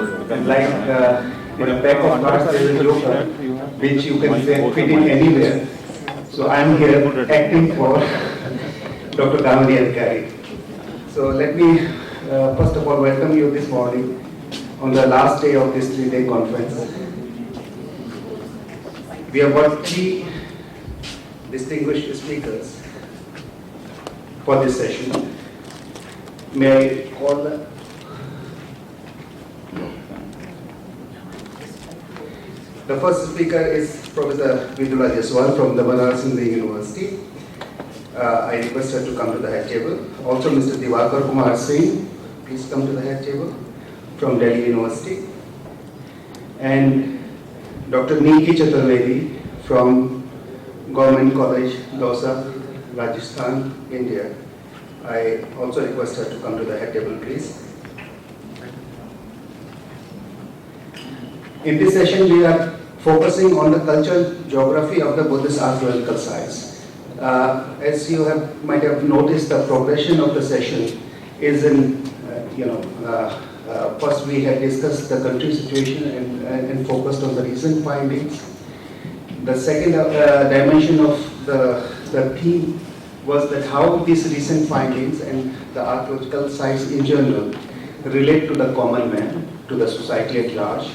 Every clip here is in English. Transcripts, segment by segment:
And like in a pack of cards, there is a joker, which you can fit in anywhere. So I am here acting for Dr. Gandhi and Carey. So let me first of all welcome you this morning on the last day of this 3-day conference. We have got 3 distinguished speakers for this session. May I call them? The first speaker is Professor Vidula Jaiswal from the Banaras Hindu University. I request her to come to the head table. Also Mr. Diwakar Kumar Singh, please come to the head table from Delhi University. And Dr. Niki Chaturvedi from Government College, Dausa, Rajasthan, India. I also request her to come to the head table, please. In this session, we are focusing on the cultural geography of the Buddhist archaeological sites. As you might have noticed, the progression of the session is in, first we had discussed the country situation and focused on the recent findings. The second dimension of the theme was that how these recent findings and the archaeological sites in general relate to the common man, to the society at large.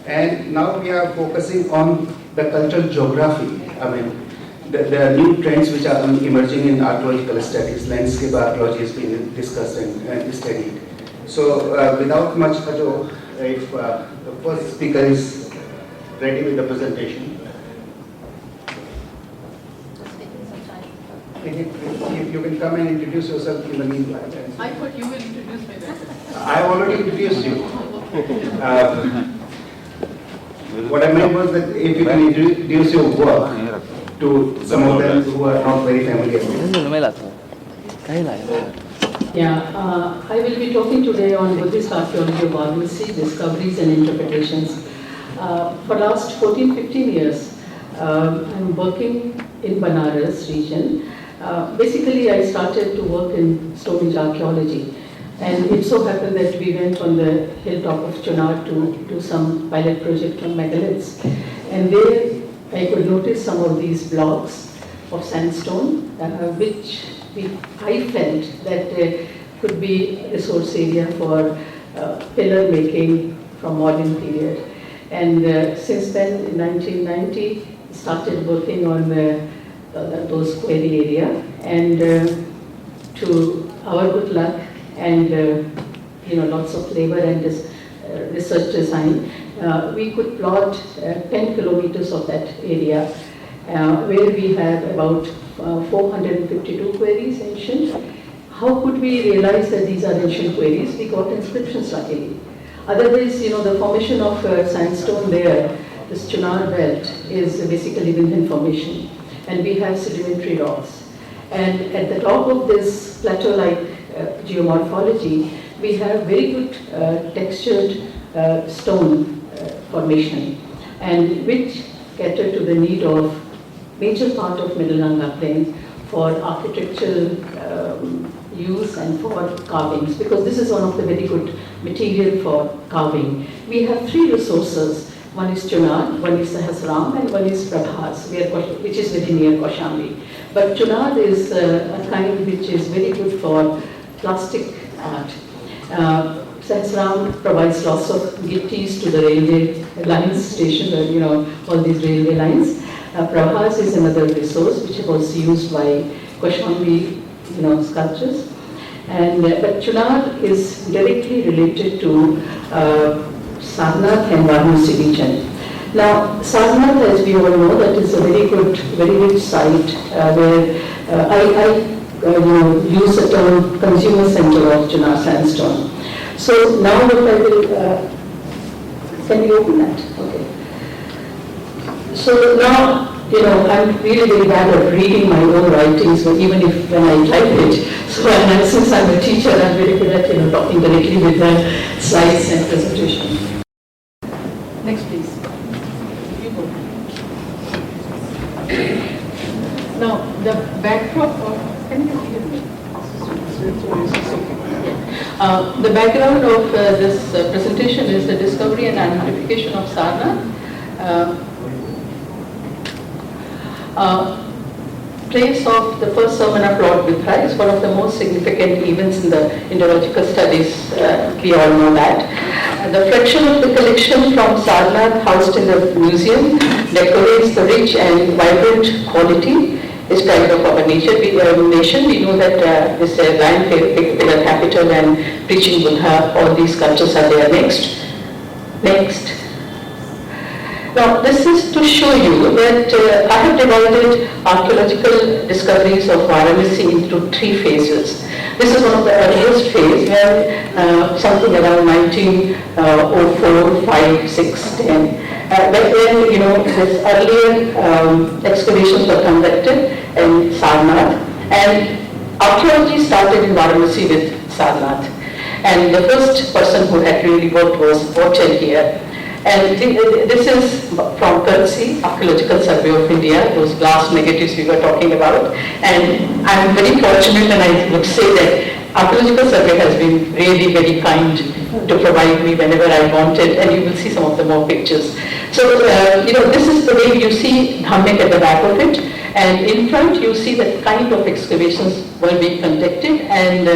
And now we are focusing on the cultural geography. I mean, there are new trends which are emerging in archaeological studies. Landscape archaeology is being discussed and studied. So without much ado, if the first speaker is ready with the presentation. If you can come and introduce yourself in the meanwhile. I thought you will introduce me then. I already introduced you. What I meant was that if you can introduce your work to some of them who are not very familiar with it. Yeah, I will be talking today on Buddhist archaeology of Varanasi, discoveries and interpretations. For last 14-15 years, I'm working in Banaras region. Basically, I started to work in Stone Age archaeology, and it so happened that we went on the hilltop of Chunar to do some pilot project on megaliths, and there I could notice some of these blocks of sandstone, which I felt that could be resource area for pillar making from modern period. And since then, in 1990, started working on those quarry area, and to our good luck and lots of labor and research design, we could plot 10 kilometers of that area, where we have about 452 quarries ancient. How could we realize that these are ancient quarries? We got inscriptions luckily. Otherwise, the formation of sandstone there, this Chunar belt, is basically within formation, and we have sedimentary rocks. And at the top of this plateau-like geomorphology, we have very good textured stone formation, and which cater to the need of major part of Middle Lanka plain for architectural use and for carvings, because this is one of the very good material for carving. We have 3 resources. One is Chunar, one is Sahasram, and one is Prabhas, which is very near Kaushambi. But Chunar is a kind which is very good for plastic art. Sahasram provides lots of gittis to the railway lines, station, all these railway lines. Prabhas is another resource which was used by Kaushambi, sculptures. And but Chunar is directly related to Sarnath and Varanasi region. Now, Sarnath, as we all know, that is a very good, very rich site where I use the term consumer center of Chunar sandstone. So now what I will, can you open that? Okay. So now, I'm really very bad at reading my own writings, but even if when I type it. So since I'm a teacher, I'm very good at talking directly with the slides and presentation. Next, please. You go. Now, the backdrop of, can you hear me? Yeah. The background of this presentation is the discovery and identification of Sarnath. Place of the first sermon of Lord Buddha is one of the most significant events in the Indological studies. We all know that. The fraction of the collection from Sarnath housed in the museum decorates the rich and vibrant quality is pride of our nation. We know that this Lion Pillar Capital and Preaching Buddha, all these sculptures are there. Next. Now, this is to show you that I have divided archaeological discoveries of Varanasi into 3 phases. This is one of the earliest phase where something around 1904, 5, 6, 10. When this earlier excavations were conducted in Sarnath, and archaeology started in Varanasi with Sarnath. And the first person who had really worked was Orchard here. And this is from courtesy, Archaeological Survey of India, those glass negatives we were talking about. And I'm very fortunate, and I would say that Archaeological Survey has been really very kind to provide me whenever I wanted, and you will see some of the more pictures. So, this is the way you see Dhammek at the back of it, and in front you see the kind of excavations were being conducted, and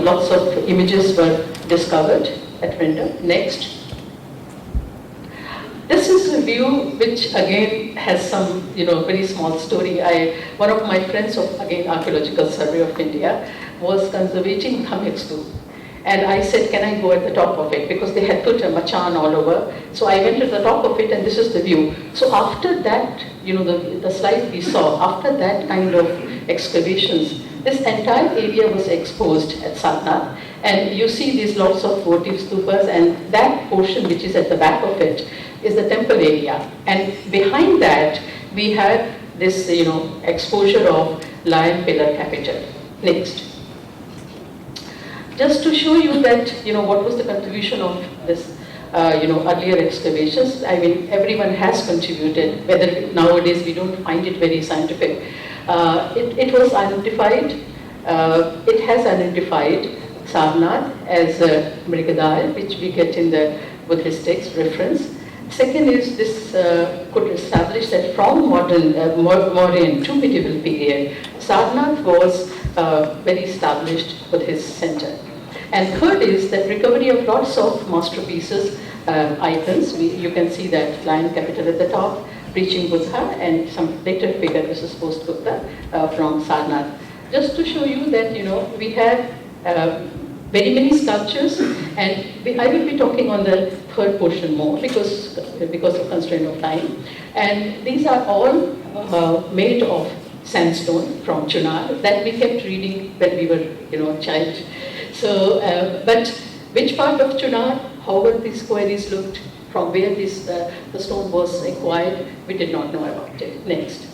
lots of images were discovered at random. Next. This is a view which again has some, very small story. One of my friends of, again, Archaeological Survey of India was conservating Dhammek Stoop. And I said, can I go at the top of it? Because they had put a machan all over. So I went at the top of it, and this is the view. So after that, the slide we saw, after that kind of excavations, this entire area was exposed at Sarnath. And you see these lots of votive stupas, and that portion which is at the back of it is the temple area. And behind that, we had this, exposure of Lion Pillar Capital. Next. Just to show you that, what was the contribution of this, earlier excavations. I mean, everyone has contributed, whether nowadays we don't find it very scientific. It was identified, it has identified Sarnath as Mrigadal, which we get in the Buddhist text reference. Second is this could establish that from Mauryan to medieval period, Sarnath was very established Buddhist center. And third is that recovery of lots of masterpieces, icons. You can see that Lion Capital at the top, Preaching Buddha, and some later figure, this is post-Gupta, from Sarnath. Just to show you that, we have very many sculptures, and I will be talking on the third portion more because of constraint of time. And these are all made of sandstone from Chunar that we kept reading when we were, a child. So, but which part of Chunar, how were these quarries looked, from where this the stone was acquired, we did not know about it. Next.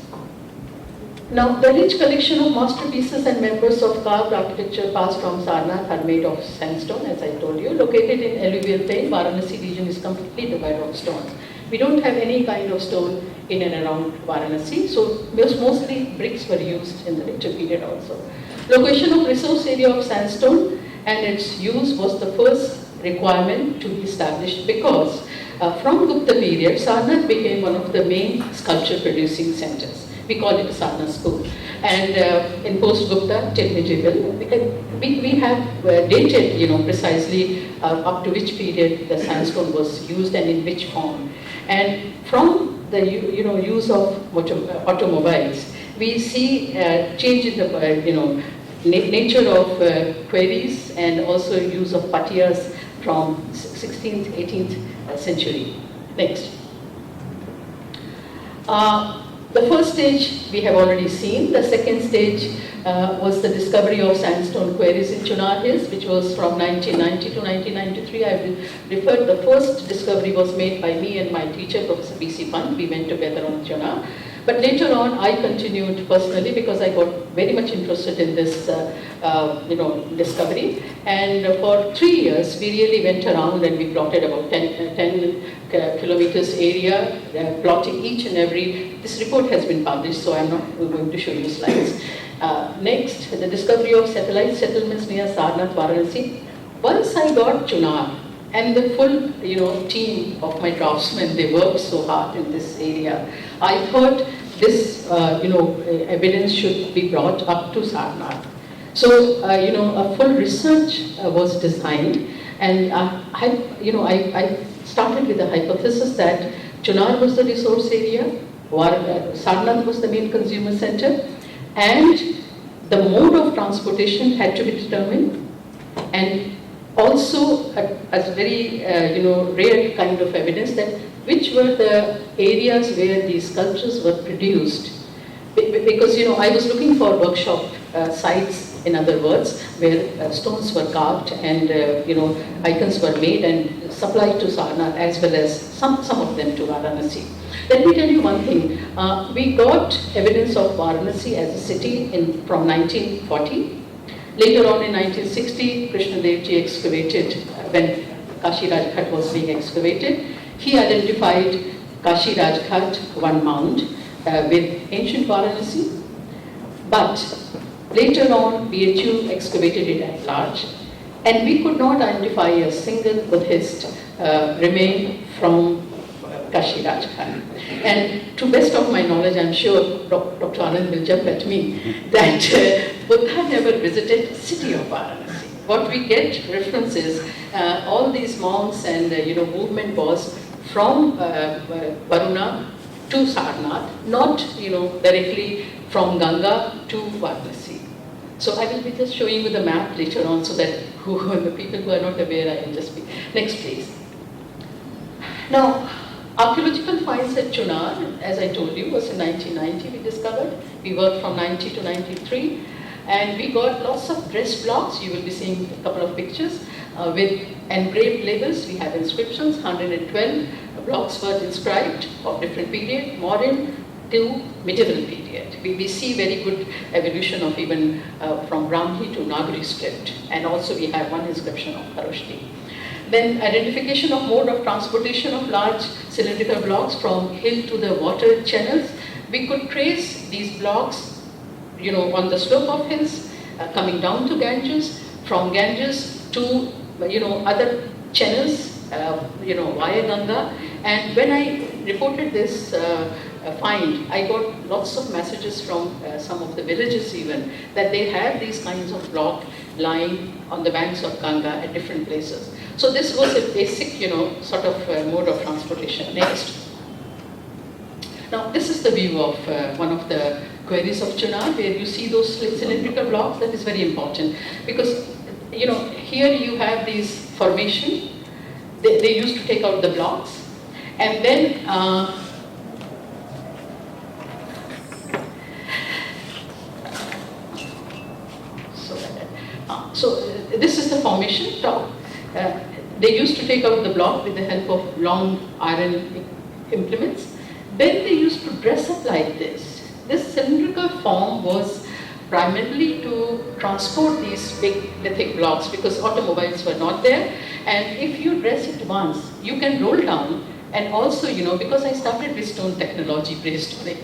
Now, the rich collection of masterpieces and members of carved architecture passed from Sarnath are made of sandstone, as I told you. Located in alluvial plain, Varanasi region is completely divided of stones. We don't have any kind of stone in and around Varanasi, so mostly bricks were used in the later period also. Location of resource area of sandstone and its use was the first requirement to be established because from Gupta period, Sarnath became one of the main sculpture producing centers. We call it a Sarnath school. And in post-Gupta till medieval, we have dated, precisely up to which period the sandstone was used and in which form. And from the use of automobiles, we see change in the nature of quarries and also use of patiyas from 16th, 18th century. Next. The first stage we have already seen. The second stage was the discovery of sandstone quarries in Chunar Hills, which was from 1990 to 1993. I will refer, the first discovery was made by me and my teacher, Professor B.C. Pant. We went together on Chunar. But later on, I continued personally because I got very much interested in this, discovery. And for 3 years, we really went around and we plotted about 10 kilometers area, plotting each and every. This report has been published, so I'm not going to show you slides. Next, the discovery of satellite settlements near Sarnath, Varanasi. Once I got Chunar, and the full, team of my draftsmen, they worked so hard in this area. I thought this, evidence should be brought up to Sarnath. So, a full research was designed, and I started with the hypothesis that Chunar was the resource area, Sarnath was the main consumer center, and the mode of transportation had to be determined, and also a very rare kind of evidence that which were the areas where these sculptures were produced. Because I was looking for workshop sites, in other words, where stones were carved and icons were made and supplied to Sarnath, as well as some of them to Varanasi. Let me tell you one thing. We got evidence of Varanasi as a city from 1940. Later on in 1960, Krishna Dev Ji excavated, when Kashi Rajghat was being excavated, he identified Kashi Rajghat, one mound, with ancient Varanasi. But later on, BHU excavated it at large, and we could not identify a single Buddhist remain from Kashi Rajghat. And to best of my knowledge, I'm sure Dr. Anand will jump at me, that Buddha never visited city of Varanasi. What we get references, all these monks and movement was from Varuna to Sarnath, not directly from Ganga to Varanasi. So I will be just showing you the map later on, so that the people who are not aware, I will just be. Next, please. Now, archaeological finds at Chunar, as I told you, was in 1990 we discovered. We worked from 90 to 93, and we got lots of dress blocks. You will be seeing a couple of pictures with engraved labels. We have inscriptions, 112 blocks were inscribed of different period, modern to medieval period. We see very good evolution of even from Brahmi to Nagari script, and also we have one inscription of Kharoshti. Then identification of mode of transportation of large cylindrical blocks from hill to the water channels. We could trace these blocks, on the slope of hills, coming down to Ganges, from Ganges to, other channels, via Ganga. And when I reported this find, I got lots of messages from some of the villages even, that they have these kinds of blocks lying on the banks of Ganga at different places. So this was a basic, sort of mode of transportation. Next. Now this is the view of one of the quarries of Chunar, where you see those cylindrical blocks. That is very important, because here you have these formation. They used to take out the blocks, and then so this is the formation top. They used to take out the block with the help of long iron implements. Then they used to dress up like this. This cylindrical form was primarily to transport these big lithic blocks, because automobiles were not there. And if you dress it once, you can roll down. And also, because I started with stone technology, prehistoric,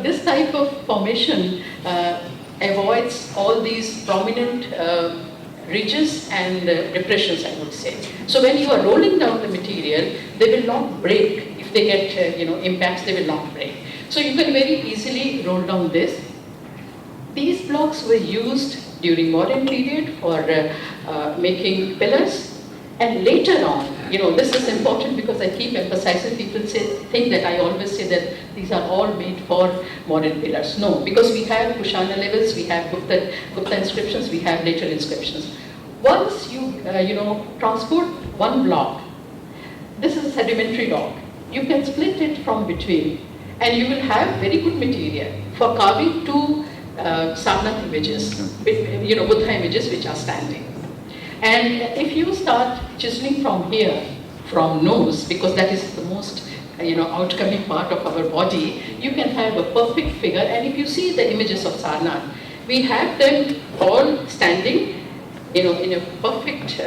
this type of formation avoids all these prominent ridges and depressions, I would say. So when you are rolling down the material, they will not break. If they get impacts, they will not break. So you can very easily roll down this. These blocks were used during modern period for making pillars, and later on, this is important because I keep emphasizing, people think that I always say that these are all made for modern pillars. No, because we have Kushana levels, we have Gupta inscriptions, we have later inscriptions. Once you transport one block, this is a sedimentary rock, you can split it from between, and you will have very good material for carving two Sarnath images, Buddha images which are standing. And if you start chiseling from here, from nose, because that is the most outcoming part of our body, you can have a perfect figure. And if you see the images of Sarnath, we have them all standing, in a perfect,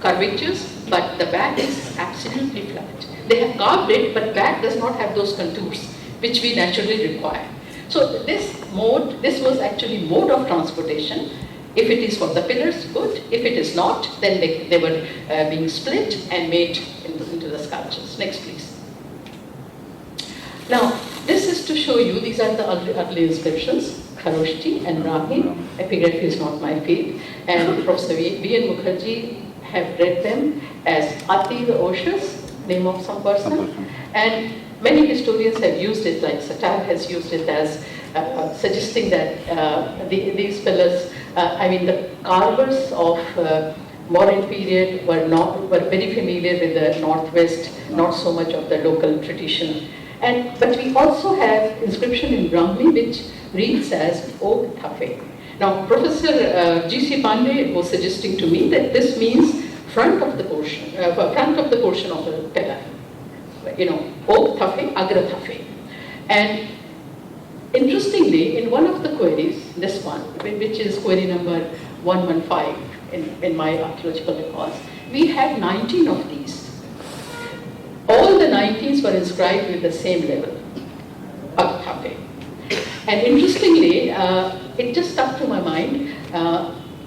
curvatures, but the back is absolutely flat. They have carved it, but back does not have those contours, which we naturally require. So this was actually mode of transportation. If it is for the pillars, good. If it is not, then they were being split and made into the sculptures. Next, please. Now, this is to show you, these are the early inscriptions, Kharoshti and Brahmi. Epigraphy is not my field. And Professor V.N. Mukherjee have read them as Ati the Oshus, name of some person. And many historians have used it, like Satar has used it as suggesting that these pillars, the carvers of modern period were very familiar with the Northwest, not so much of the local tradition. But we also have inscription in Brahmi which reads as O Thafe. Now, Professor G.C. Pandey was suggesting to me that this means front of the portion of the pillar. O Thafe, Agra Thafe. And interestingly, in one of the queries, this one, which is query number 115 in my archaeological records, we have 19 of these. All the 19s were inscribed with the same level, Agra Thafe. And interestingly, it just stuck to my mind.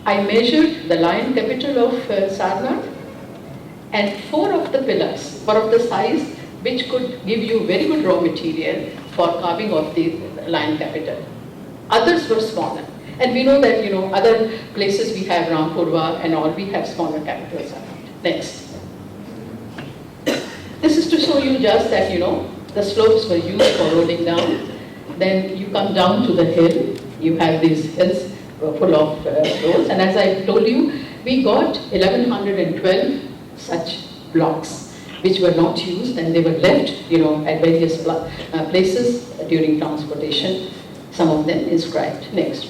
I measured the lion capital of Sarnath, and 4 of the pillars were of the size which could give you very good raw material for carving of the lion capital. Others were smaller. And we know that, other places we have Rampurva and all, we have smaller capitals around. Next. This is to show you just that, the slopes were used for rolling down. Then you come down to the hill, you have these hills full of rolls. And as I told you, we got 1112 such blocks which were not used, and they were left, at various places during transportation, some of them inscribed. Next.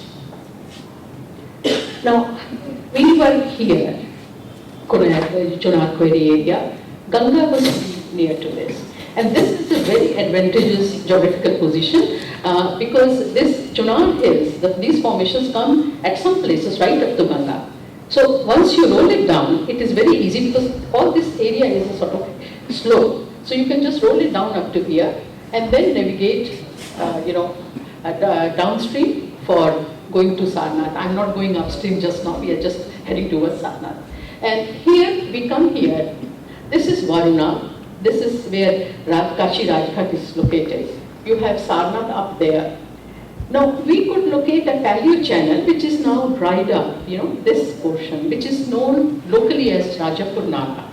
Now, we were here, Chunar Query area. Ganga was near to this. And this is a very advantageous geographical position because this Chunar hills, these formations come at some places right up to Ganga. So once you roll it down, it is very easy because all this area is a sort of slope. So you can just roll it down up to here and then navigate, downstream for going to Sarnath. I'm not going upstream just now, we are just heading towards Sarnath. And here, we come here. This is Varuna. This is where Kashi Rajghat is located. You have Sarnath up there. Now, we could locate a paleo channel which is now dried up, this portion, which is known locally as Rajapur Naga.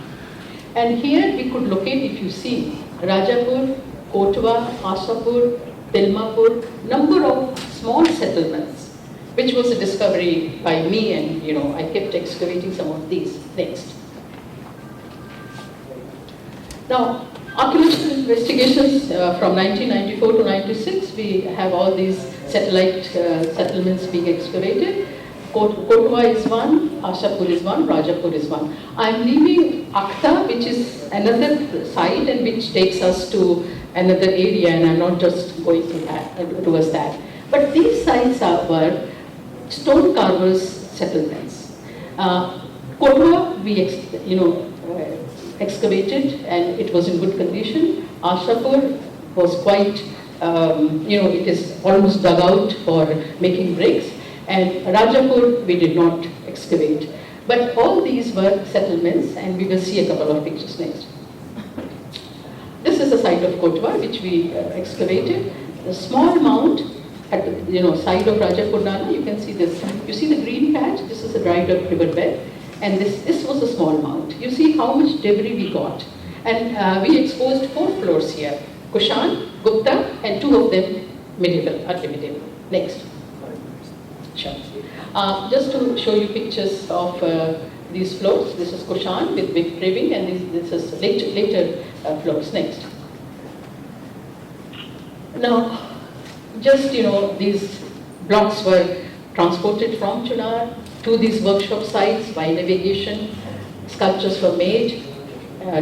And here we could locate, if you see, Rajapur, Kotwa, Asapur, Tilmapur, number of small settlements, which was a discovery by me, and I kept excavating some of these. Next. Now, archaeological investigations from 1994 to 96, we have all these satellite settlements being excavated. Kotwa is one, Ashapur is one, Rajapur is one. I am leaving Akhta, which is another site and which takes us to another area, and I am not just going towards that. But these sites were stone carvers settlements. Kotwa, we excavated and it was in good condition. Ashapur was quite, it is almost dug out for making bricks. And Rajapur we did not excavate. But all these were settlements, and we will see a couple of pictures next. This is the site of Kotwa which we excavated. The small mound at the side of Rajapur Nana, you can see this. You see the green patch? This is a dried up riverbed. And this was a small mound. You see how much debris we got. And we exposed 4 floors here. Kushan, Gupta, and 2 of them medieval, early medieval. Next. Sure. Just to show you pictures of these floors. This is Kushan with big paving, and this is later floors. Next. Now, just these blocks were transported from Chunar to these workshop sites by navigation. Sculptures were made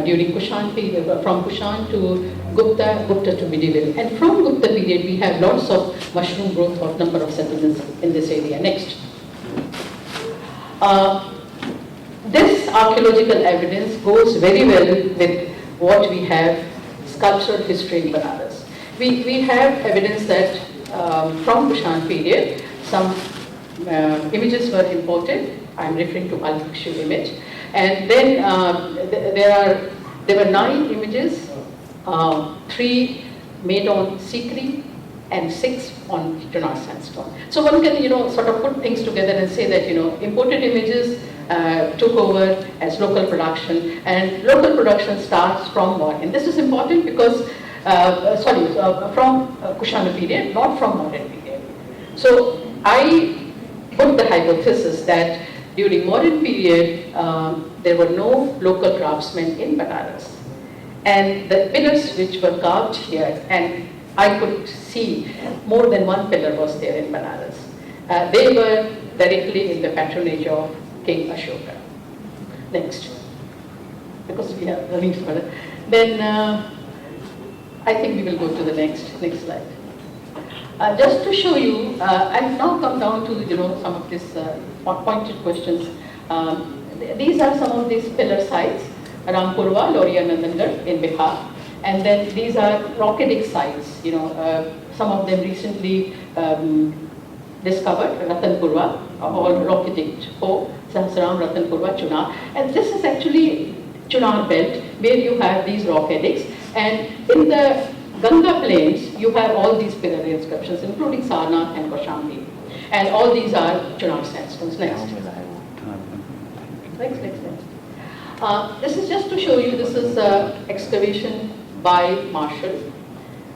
during Kushan period, from Kushan to Gupta, Gupta to medieval. And from Gupta period, we have lots of mushroom growth of number of settlements in this area. Next. This archaeological evidence goes very well with what we have sculptural history in Banaras. We have evidence that from Kushan period. Some images were imported. I'm referring to Al-Bikshu image. And then there were 9 images, 3 made on Sikri and 6 on Chunar sandstone. So one can, sort of put things together and say that, imported images took over as local production, and local production starts from modern. This is important because, from Kushana period, not from modern period. So I put the hypothesis that during modern period, there were no local craftsmen in Banaras. And the pillars which were carved here, and I could see more than one pillar was there in Banaras. They were directly in the patronage of King Ashoka. Next, because we are running further. Then I think we will go to the next slide. Just to show you, I've now come down to some of these pointed questions. These are some of these pillar sites: Rampurwa, Loria, Nandangarh in Bihar. And then these are rock-edict sites, some of them recently discovered, Ratanpurwa, or rock-edict, Sahasram, Ratanpurwa, Chunar. And this is actually Chunar belt, where you have these rock-edicts. And in the Ganga plains, you have all these pillar inscriptions, including Sarnath and Kaushambi. And all these are Chunar sandstones. Next. Next. This is just to show you, this is excavation by Marshall,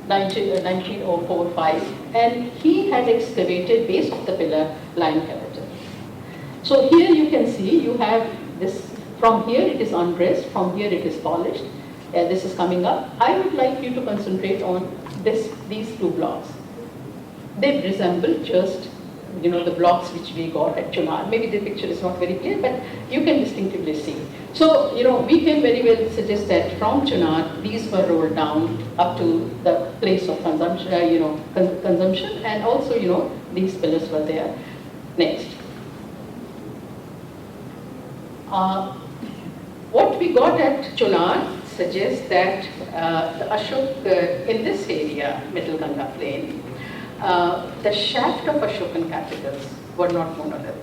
1904-5, and he had excavated base of the pillar line capital. So here you can see you have this, from here it is undressed, from here it is polished, this is coming up. I would like you to concentrate on these 2 blocks. They resemble just the blocks which we got at Chunar. Maybe the picture is not very clear, but you can distinctively see. So, we can very well suggest that from Chunar, these were rolled down up to the place of consumption, consumption, and also, these pillars were there. Next. What we got at Chunar suggests that the Ashok in this area, Middle Ganga plain, the shaft of Ashokan capitals were not monolith,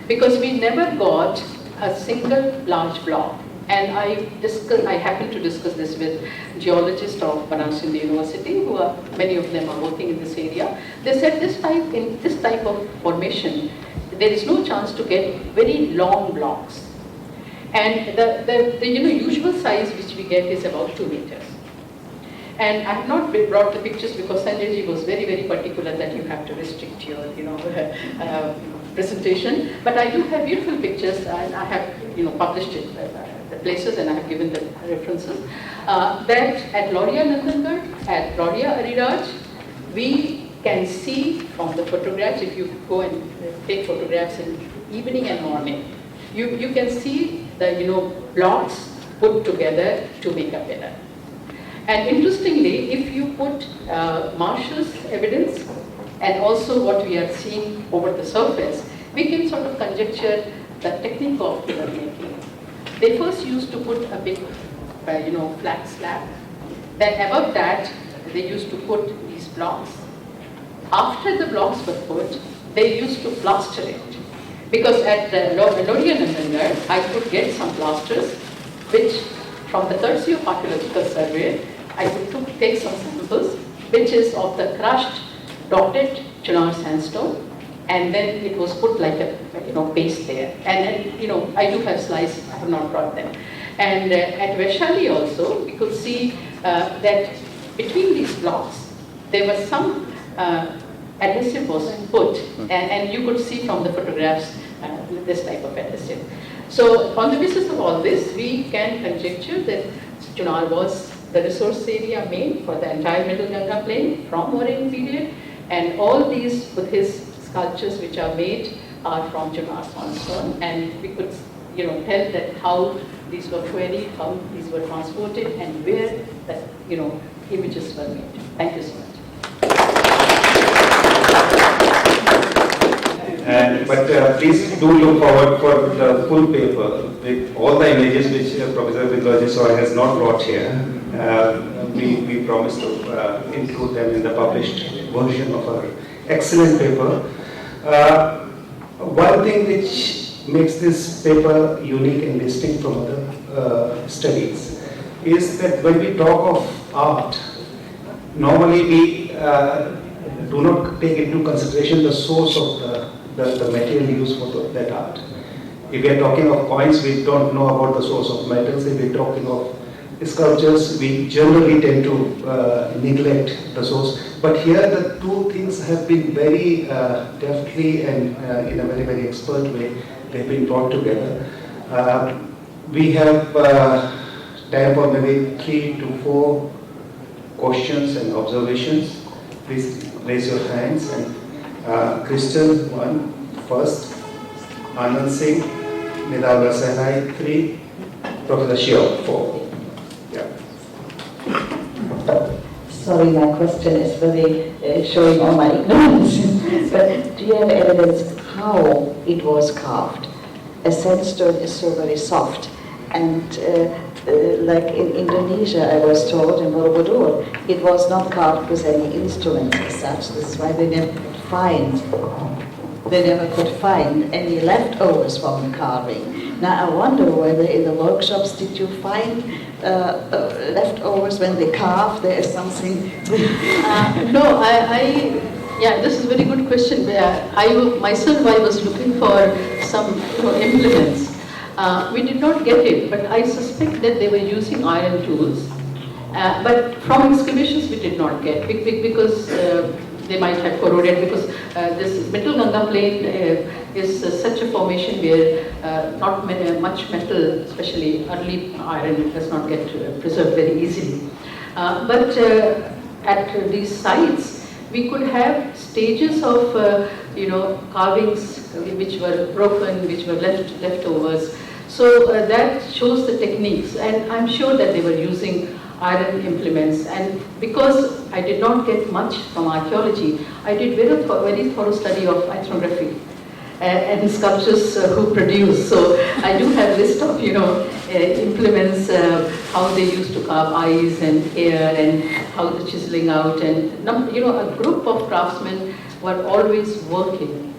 because we never got a single large block. And I happened to discuss this with geologists of Banaras Hindu University, who are, many of them are working in this area. They said in this type of formation, there is no chance to get very long blocks. And the usual size which we get is about 2 meters. And I have not brought the pictures because Sanjay ji was very, very particular that you have to restrict your, presentation. But I do have beautiful pictures, and I have, published it, the places, and I have given the references. That at Loria Nandangarh, at Loria Ariraj, we can see from the photographs, if you go and take photographs in evening and morning, you can see the, blocks put together to make a pillar. And interestingly, if you put Marshall's evidence and also what we are seeing over the surface, we can sort of conjecture the technique of pillar making. They first used to put a big, flat slab. Then above that, they used to put these blocks. After the blocks were put, they used to plaster it. Because at the Loria Nandangarh, I could get some plasters, which from the third archaeological survey, I could take some samples, which is of the crushed, dotted Chunar sandstone, and then it was put like a paste there. And then, I do have slides, I have not brought them. And at Vaishali also, we could see that between these blocks, there was some adhesive was put, and you could see from the photographs this type of adhesive. So on the basis of all this, we can conjecture that Chunar was the resource area main for the entire Middle Ganga plain from Mauryan period, and all these Buddhist sculptures which are made are from Chunar sandstone, and we could tell that how these were quarried, how these were transported, and where the images were made. Thank you so much. But please do look forward for the full paper with all the images which Professor Vidwaji has not brought here. We promise to include them in the published version of our excellent paper. One thing which makes this paper unique and distinct from other studies is that when we talk of art, normally we do not take into consideration the source of the material used for that art. If we are talking of coins, we don't know about the source of metals. If we are talking of sculptures, we generally tend to neglect the source. But here the two things have been very deftly and in a very, very expert way, they've been brought together. We have time for maybe 3 to 4 questions and observations. Please raise your hands. And Kristen, 1, first. Anand Singh, Nidal Sahnai, 3. Professor Shiao, 4. Yeah. Sorry, my question is really showing all my ignorance. But do you have evidence how it was carved? A sandstone is so very soft, and like in Indonesia, I was told in Borobudur, it was not carved with any instruments as such. This is why they never could find any leftovers from the carving. Now I wonder whether in the workshops did you find leftovers when they carved? There is something. No, yeah, this is a very good question. I was looking for some implements. We did not get it, but I suspect that they were using iron tools. But from excavations we did not get, because they might have corroded, because this Middle Ganga plain is such a formation where not much metal, especially early iron, does not get preserved very easily. But at these sites, we could have stages of carvings which were broken, which were leftovers. So that shows the techniques, and I'm sure that they were using iron implements. And because I did not get much from archaeology, I did very thorough study of ethnography and sculptures who produce. So I do have list of implements, how they used to carve eyes and hair, and how the chiseling out, and a group of craftsmen were always working.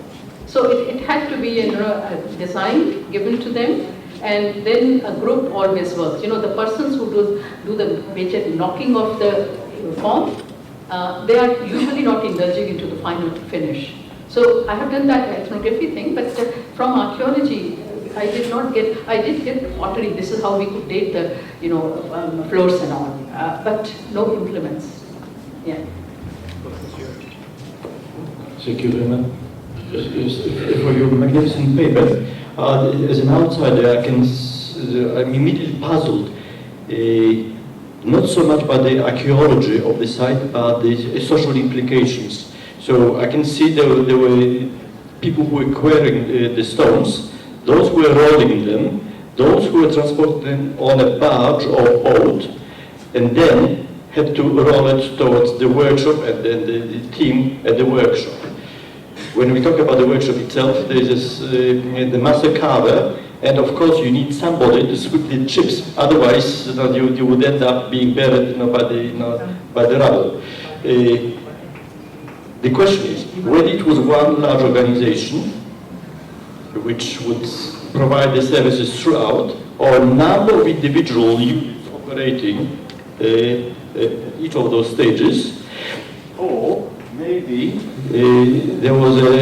So it had to be a design given to them, and then a group always works. The persons who do the major knocking of the form, they are usually not indulging into the final finish. So I have done that ethnography thing, but from archaeology, I did get pottery. This is how we could date the floors and all, but no implements. Yeah. Thank you very much for your magnificent paper. As an outsider, I'm immediately puzzled, not so much by the archaeology of the site, but the social implications. So I can see there were people who were quarrying the stones, those who were rolling them, those who were transporting them on a barge or boat, and then had to roll it towards the workshop and then the team at the workshop. When we talk about the workshop itself, there is the master carver, and of course you need somebody to sweep the chips, otherwise you would end up being buried by the rubble. The question is, whether it was one large organization which would provide the services throughout, or a number of individual units operating each of those stages, or maybe there was all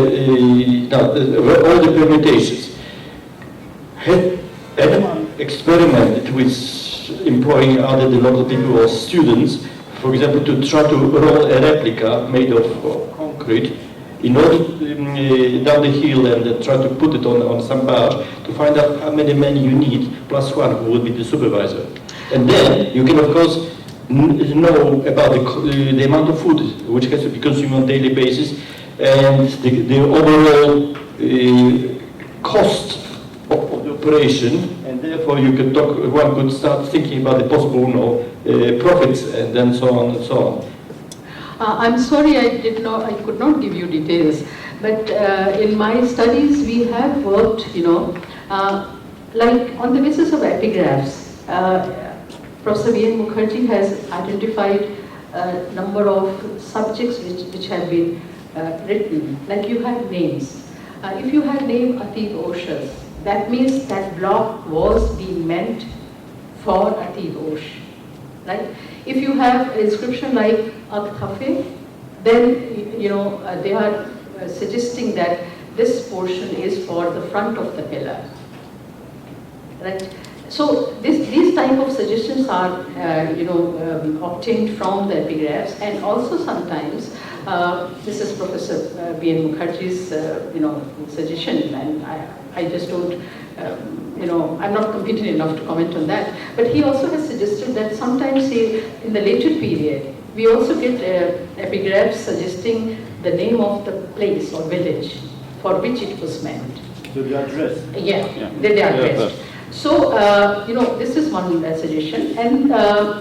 the permutations. Had anyone experimented with employing other than local people or students, for example, to try to roll a replica made of concrete in order to down the hill and try to put it on some barge to find out how many men you need, plus one who will be the supervisor. And then you can, of course, know about the amount of food which has to be consumed on a daily basis, and the overall cost of the operation, and therefore one could start thinking about the possible profits, and then so on and so on. I'm sorry, I could not give you details, But in my studies, we have worked, like on the basis of epigraphs. Professor V.N. Mukherjee has identified a number of subjects which have been written. Like you have names. If you have name Ativ Oshas, that means that block was being meant for Ativ Osh. Right? If you have an inscription like Ak-Thafe, then they are suggesting that this portion is for the front of the pillar. Right? So these type of suggestions are obtained from the epigraphs, and also sometimes this is Professor B.N. Mukherjee's suggestion, and I just don't I'm not competent enough to comment on that. But he also has suggested that sometimes in the later period we also get epigraphs suggesting the name of the place or village for which it was meant. So they are addressed. Yeah. They are addressed. So, this is one suggestion. And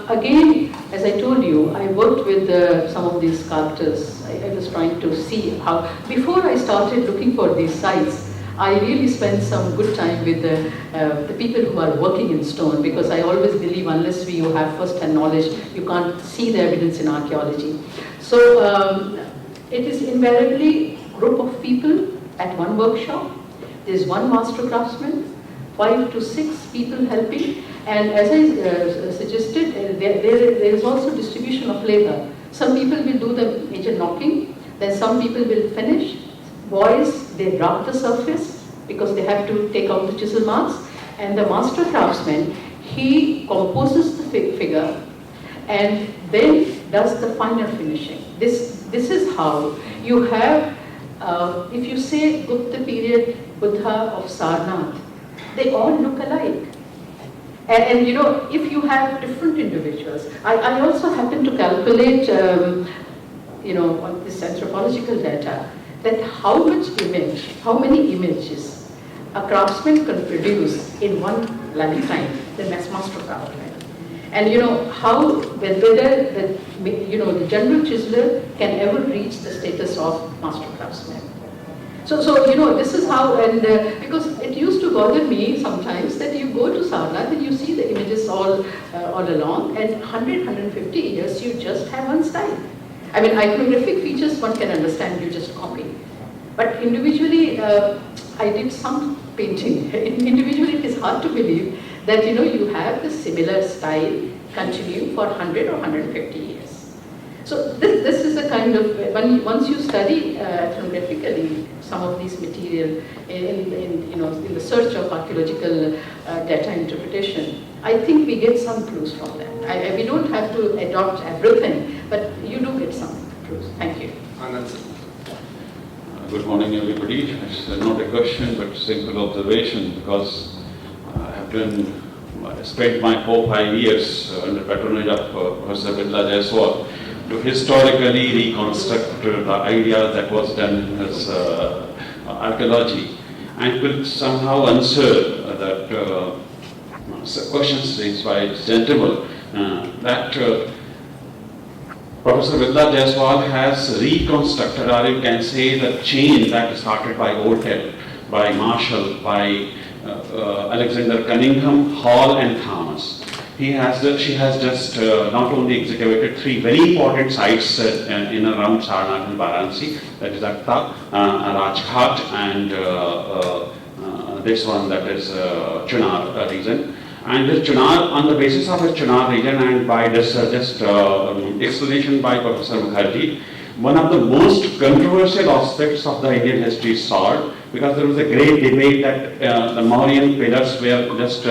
again, as I told you, I worked with some of these sculptors. I was trying to see how, before I started looking for these sites, I really spent some good time with the people who are working in stone, because I always believe unless you have first-hand knowledge, you can't see the evidence in archaeology. So, it is invariably a group of people at one workshop. There is one master craftsman, 5 to 6 people helping, and as I suggested, there is also distribution of labor. Some people will do the major knocking, then some people will finish. Boys, they rub the surface because they have to take out the chisel marks, and the master craftsman, he composes the figure and then does the final finishing. This is how you have, if you say Gupta period Buddha of Sarnath, they all look alike. And if you have different individuals, I also happen to calculate, on this anthropological data, that how many images a craftsman can produce in one lifetime, the master craftsman. And whether the general chiseler can ever reach the status of master craftsman. So this is how, and because it used to bother me sometimes that you go to Sarnath and you see the images all along, and 150 years you just have one style. I mean, iconographic features one can understand, you just copy. But individually, I did some painting. Individually, it is hard to believe that you have the similar style continue for 100 or 150 years. So this is a kind of, once you study ethnographically some of these material in the search of archaeological data interpretation, I think we get some clues from that. We don't have to adopt everything, but you do get some clues. Thank you. Good morning, everybody. It's not a question, but simple observation, because I have spent my 4-5 years under patronage of Professor Vidla Jaiswal to historically reconstruct the idea that was done as archaeology, and will somehow answer that questions raised by this gentleman, that Professor Vidla Jaiswal has reconstructed, or you can say, the chain that started by Ortel, by Marshall, by Alexander Cunningham, Hall and Thomas. She has just not only excavated 3 very important sites in and around Sarnath and Varanasi, that is Akhta, Rajghat, and this one, that is Chunar region. And this Chunar, on the basis of the Chunar region, and by this explanation by Professor Mukherjee, one of the most controversial aspects of the Indian history is solved, because there was a great debate that the Mauryan pillars were just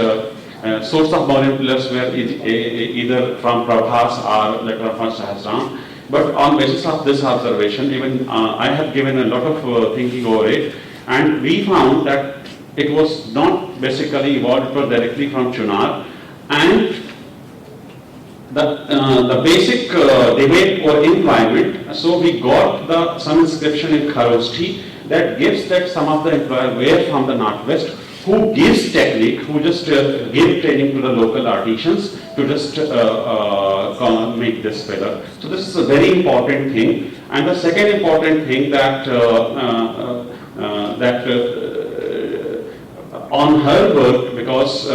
source of Mauryan pillars were either from Prabhas or later from Sahasran. But on basis of this observation, even I have given a lot of thinking over it, and we found that it was not basically evolved directly from Chunar, and the basic debate or employment. So we got some inscription in Kharoshti that gives that some of the employees were from the northwest, who gives technique, who just give training to the local artisans to just make this pillar. So this is a very important thing. And the second important thing that on her work, because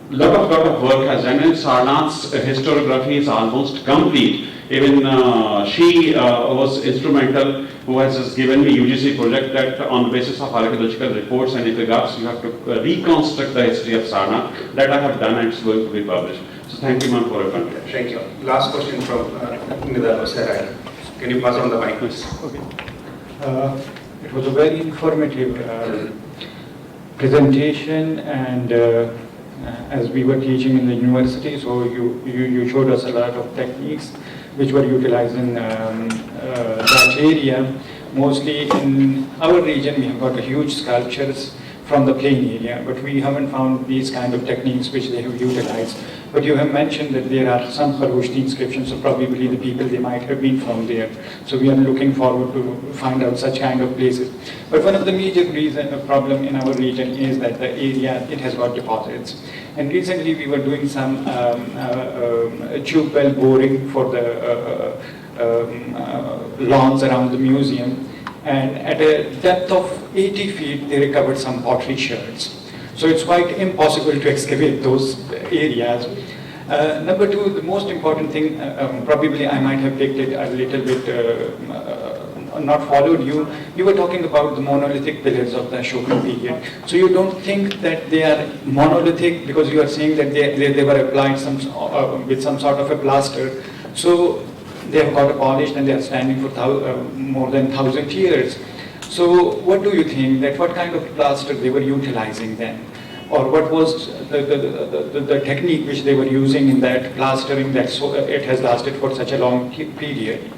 lot of work has done, and Sarnath's historiography is almost complete. Even she was instrumental, who has just given me UGC project that on the basis of archaeological reports and epitaphs, you have to reconstruct the history of Sarnath. That I have done, and it's going to be published. So thank you, ma'am, for your contribution. Thank you. Last question from Nidal Sarai. Can you pass on the mic, please? Okay. It was a very informative presentation, and as we were teaching in the university, so you showed us a lot of techniques which were utilized in that area. Mostly in our region, we have got huge sculptures from the plain area, but we haven't found these kind of techniques which they have utilized. But you have mentioned that there are some Kharoshti inscriptions, so probably the people, they might have been from there. So we are looking forward to find out such kind of places. But one of the major reason, the problem in our region is that the area, it has got deposits. And recently we were doing some tube well boring for the lawns around the museum. And at a depth of 80 feet, they recovered some pottery sherds. So it's quite impossible to excavate those areas. Number two, the most important thing, probably I might have picked it a little bit, not followed you. You were talking about the monolithic pillars of the Ashokan period. So you don't think that they are monolithic because you are saying that they were applied with some sort of a plaster. So they have got polished and they are standing for more than 1,000 years. So what do you think, that what kind of plaster they were utilizing then? Or what was the technique which they were using in that plastering that it has lasted for such a long period?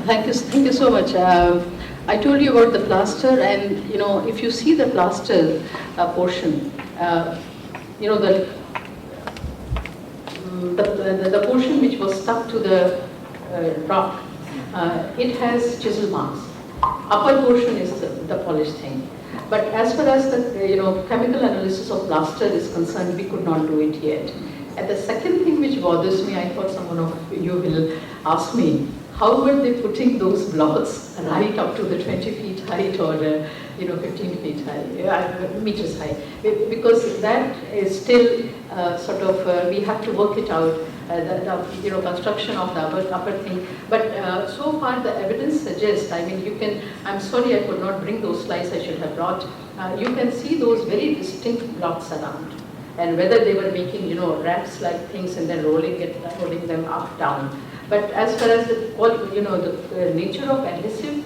Thank you so much. I told you about the plaster, and if you see the plaster portion, the portion which was stuck to the rock, it has chisel marks. Upper portion is the polished thing. But as far as the chemical analysis of plaster is concerned, we could not do it yet. And the second thing which bothers me, I thought someone of you will ask me, how were they putting those blocks right up to the 20 feet height or 15 feet high, meters high? Because that is still we have to work it out, the construction of the upper thing. But so far the evidence suggests, I'm sorry I could not bring those slides, I should have brought. You can see those very distinct blocks around. And whether they were making, ramps-like things and then rolling them up, down. But as far as the nature of adhesive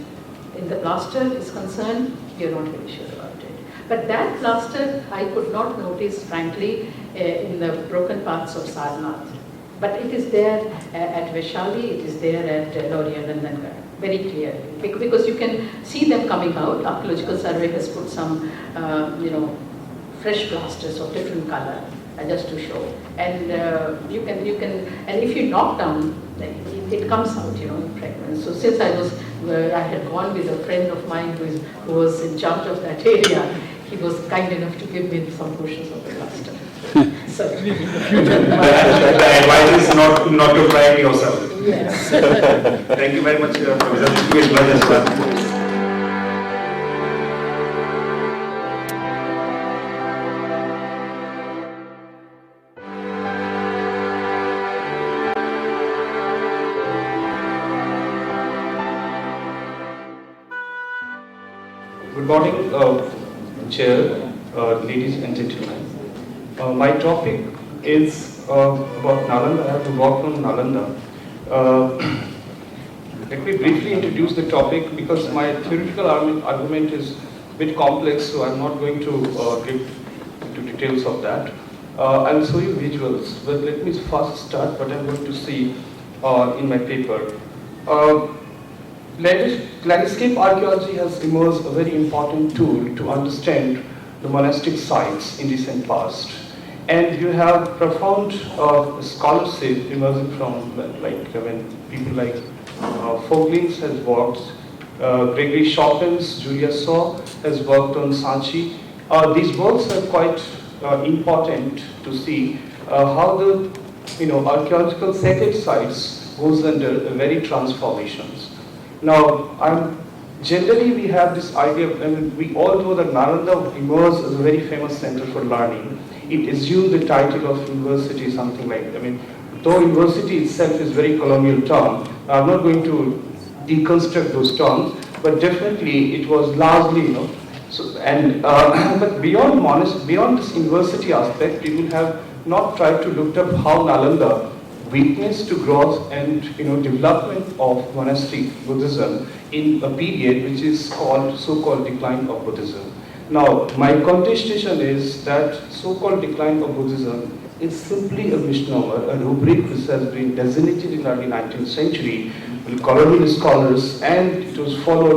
in the plaster is concerned, we are not very sure about it. But that plaster I could not notice, frankly, in the broken parts of Sarnath. But it is there at Vaishali, it is there at Lauria and Lanka, very clearly. Because you can see them coming out. Archaeological Survey has put some, fresh plasters of different color, just to show. And you can, and if you knock down, it comes out, in fragments. So since I had gone with a friend of mine who was in charge of that area, he was kind enough to give me some portions of the plaster. So the advice is not to try it yourself. Yes. Thank you very much, Professor. Thank you very much as well. Good morning, Chair, ladies and gentlemen. My topic is about Nalanda. I have to walk from Nalanda. Let me briefly introduce the topic because my theoretical argument is a bit complex, so I'm not going to give into details of that. I will show you visuals, but let me first start what I'm going to see in my paper. Landscape archaeology has emerged a very important tool to understand the monastic sites in recent past. And you have profound scholarship emerging from when people like Foglings has worked, Gregory Chopin's Julia Shaw has worked on Sanchi. These works are quite important to see how the archaeological sacred sites goes under very transformations. Now, generally we have this idea, we all know that Nalanda emerged as a very famous center for learning. It assumed the title of university, something like, though university itself is very colonial term, I'm not going to deconstruct those terms, but definitely it was largely, but beyond this university aspect, we would have not tried to look up how Nalanda witnessed to growth and development of monastic Buddhism in a period which is called so-called decline of Buddhism. Now, my contestation is that so-called decline of Buddhism is simply a misnomer, a rubric which has been designated in early 19th century with colonial scholars, and it was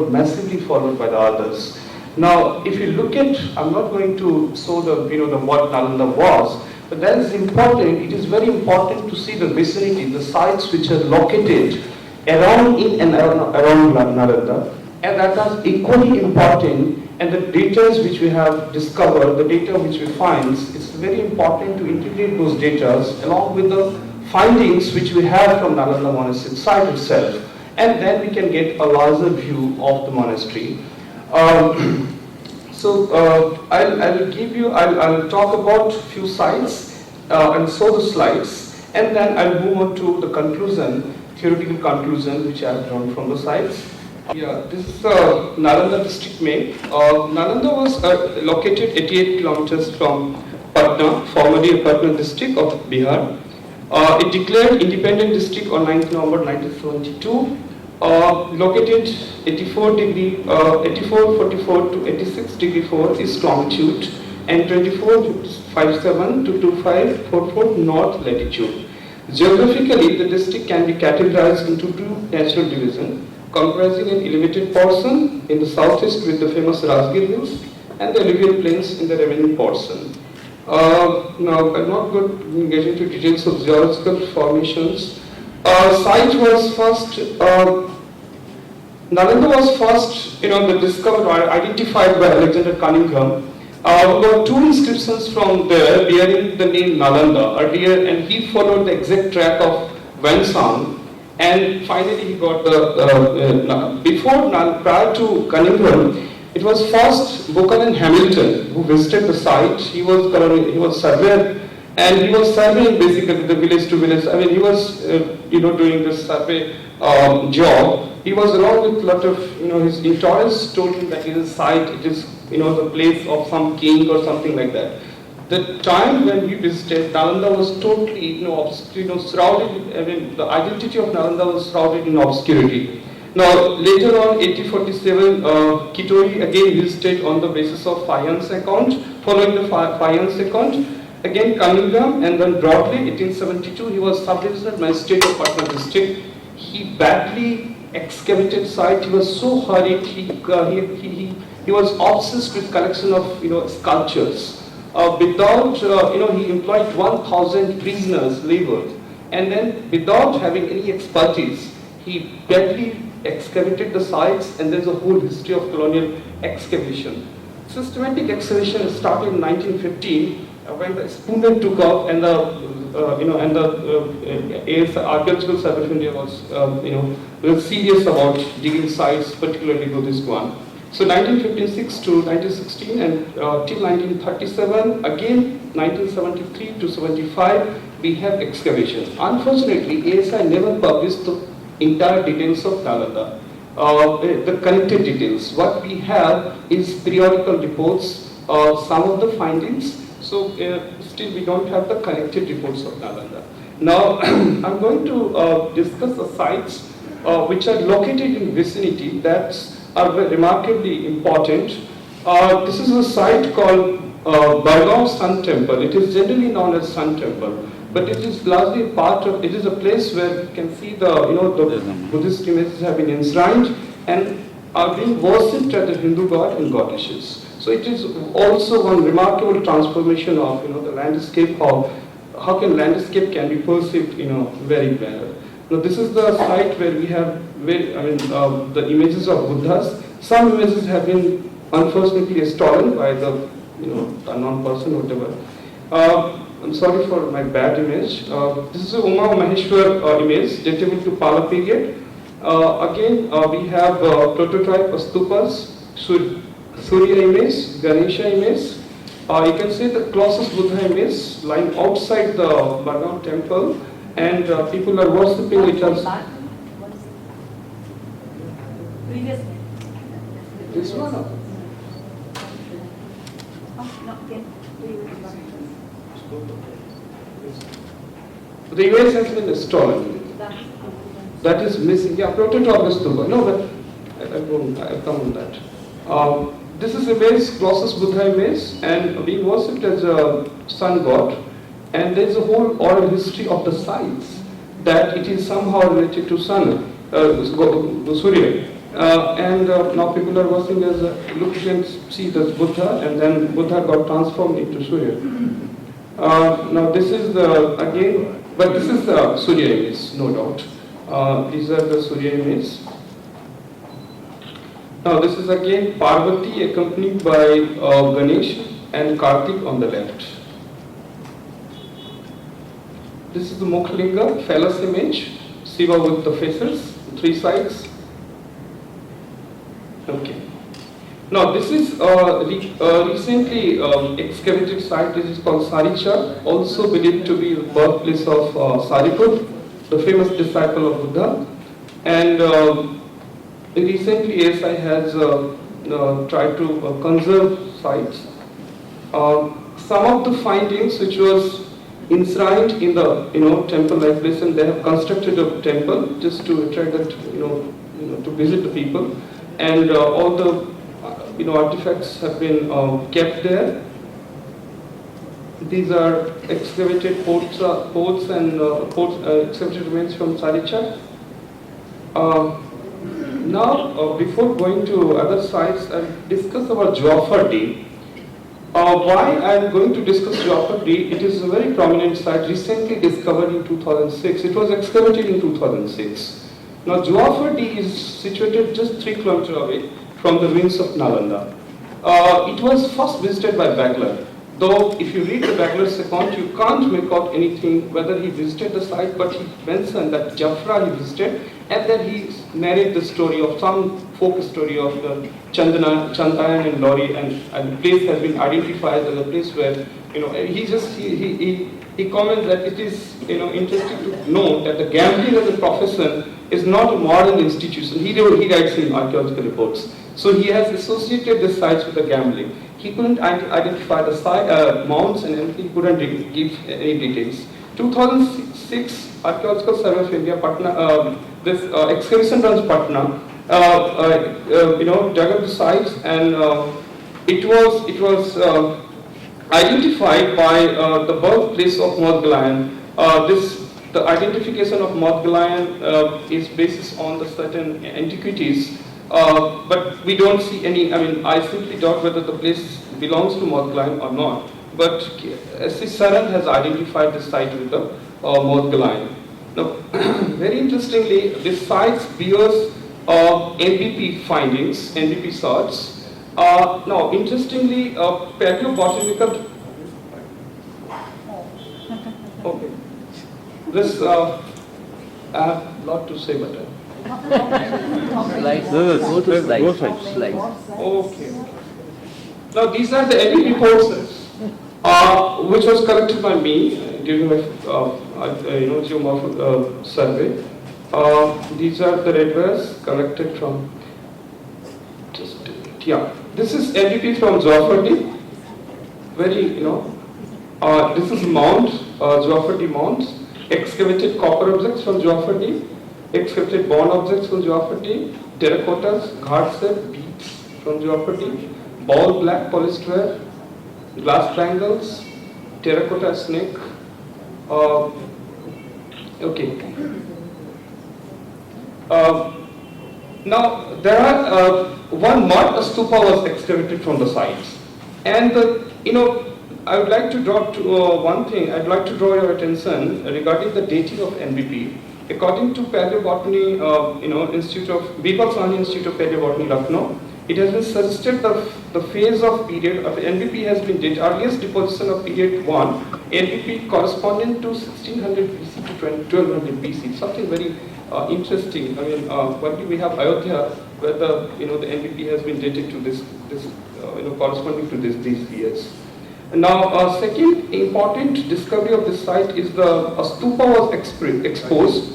massively followed by the others. Now, if you look at, I'm not going to show the what Nalanda was, but that is important. It is very important to see the vicinity, the sites which are located around Nalanda, and that is equally important. And the data which we have discovered, the data which we find, it's very important to integrate those data along with the findings which we have from Nalanda monastery site itself, and then we can get a larger view of the monastery. I'll talk about few sites and show the slides, and then I'll move on to the conclusion, theoretical conclusion which I have drawn from the sites. This is Nalanda district main. Nalanda was located 88 kilometers from Patna, formerly a Patna district of Bihar. It declared independent district on 9th November 1972. Located 8444 to 86 degree 4 east longitude and 2457 to 2544 north latitude. Geographically, the district can be categorized into two natural divisions, comprising an elevated portion in the southeast with the famous Rajgir Hills and the alluvial plains in the remaining portion. Now, I'm not going to get into details of geological formations. Site was first, Nalanda was first, discovered or identified by Alexander Cunningham. We got two inscriptions from there bearing the name Nalanda earlier, and he followed the exact track of Vansang, and finally he got prior to Cunningham, it was first Buchanan Hamilton who visited the site. He was surveyor, and he was surveying basically the village to village. He was doing this survey job. He was along with a lot of his mentors told him that it is a site, it is the place of some king or something like that. The time when we visited, Nalanda was totally surrounded. The identity of Nalanda was shrouded in obscurity. Now, later on, 1847, Kitori again visited on the basis of Fayance account. Following the Fayance account, again Cunningham, and then broadly, 1872, he was sub-divisional magistrate of Patna district. He badly excavated site. He was so hurried. He was obsessed with collection of sculptures. He employed 1,000 prisoners labored, and then without having any expertise, he badly excavated the sites, and there's a whole history of colonial excavation. Systematic excavation started in 1915 when the Spooner took off, and the Archaeological Survey of India was serious about digging sites, particularly Buddhist one. So 1956 to 1916 and till 1937, again 1973 to 75, we have excavation. Unfortunately, ASI never published the entire details of Nalanda, the connected details. What we have is periodical reports, some of the findings. So still we don't have the connected reports of Nalanda. Now I'm going to discuss the sites which are located in vicinity that are remarkably important. This is a site called Bargaon Sun Temple. It is generally known as Sun Temple, but it is largely part of, it is a place where you can see the Buddhist images have been enshrined and are being worshipped as the Hindu god and goddesses. So it is also one remarkable transformation of the landscape, how can landscape can be perceived in a very manner. Now this is the site where we have the images of Buddhas. Some images have been unfortunately stolen by the unknown person or whatever. I'm sorry for my bad image. This is a Uma Maheshwar image dating to Pala period. Again, we have prototype stupas, Surya image, Ganesha image. You can see the Colossus Buddha image lying outside the Bargaon temple, and people are worshipping it as. This one? The US has been stolen. That is missing. Yeah, prototype stupa. No, but I come on that. This is image, Colossus Buddha image, and being worshipped as a sun god. And there is a whole oral history of the sites that it is somehow related to sun, Surya. And now people are worshipping as look, you can see this Buddha, and then Buddha got transformed into Surya. Now this is the again, but this is the Surya image, no doubt. These are the Surya images. Now this is again Parvati accompanied by Ganesh and Kartik on the left. This is the Mukhlinga, phallus image, Shiva with the faces, 3 sides. Okay. Now this is recently excavated site. This is called Saricha, also believed to be the birthplace of Sariputta, the famous disciple of Buddha. And recently ASI has tried to conserve sites. Some of the findings which was enshrined in the temple-like place, and they have constructed a temple just to attract that to visit the people, and all the artifacts have been kept there. These are excavated pots and excavated remains from Saricha. Now, before going to other sites, I'll discuss about Jaffardi. Why I'm going to discuss Jaffardi? It is a very prominent site, recently discovered in 2006. It was excavated in 2006. Now, Jaffardi is situated just 3 kilometers away from the ruins of Nalanda. It was first visited by Bagler. Though, if you read the Bagler's account, you can't make out anything whether he visited the site, but he mentioned that Jafra he visited, and then he narrated the story of some folk story of the Chandayan and Lori, and the place has been identified as a place where he comments that it is interesting to note that the gambling as a profession is not a modern institution. He writes in archaeological reports. So he has associated the sites with the gambling. He couldn't identify the site, mounds, and he couldn't give any details. 2006 Archaeological Survey of India, Patna, this excavation runs Patna, dug up the sites, and it was identified by the birthplace of Modgalayan. The identification of Modgalayan is based on the certain antiquities, but we don't see any. I simply doubt whether the place belongs to Modgalayan or not. But S.C. Saran has identified this site with the Modgalayan. Now, very interestingly, this site bears NBP findings, NBP sorts. Now, interestingly, paleobotanical. Okay. This, I have a lot to say, but. Slides. Go to slides. Okay. Now, these are the NBP reports, which was collected by me during my geomorph survey. These are the redwares collected from. This is NBP from Jaffardi. Very, this is Mount, Jaffardi Mount. Excavated copper objects from Jaffardi. Excavated bone objects from Jaffardi. Terracottas, ghat set, beads from Jaffardi. Ball black polystyrene, glass triangles, terracotta snake. Okay. Now there are one mud stupa was excavated from the sites, and I would like to draw to one thing. I'd like to draw your attention regarding the dating of NBP. According to Paleobotany, Institute of Bipal Sahni Institute of Paleobotany, Lucknow, it has been suggested the phase of period of NBP has been dated. Earliest deposition of period 1 NVP corresponding to 1600 BC to 1200 BC, something very interesting. I mean, currently we have Ayodhya, where the the NVP has been dated to this corresponding to these years. And now, second important discovery of this site is a stupa was exposed.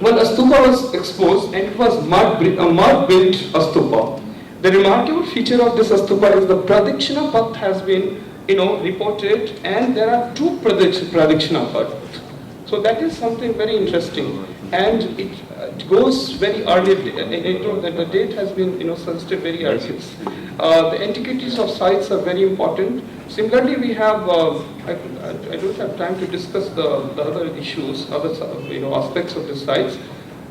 Well, a stupa was exposed, and it was mud-built stupa. The remarkable feature of this stupa is the Pradikshina path has been, reported, and there are two Pradikshina path. So that is something very interesting, and it goes very early. The date has been, suggested very early. The antiquities of sites are very important. Similarly, we have, I don't have time to discuss the other issues, other aspects of the sites.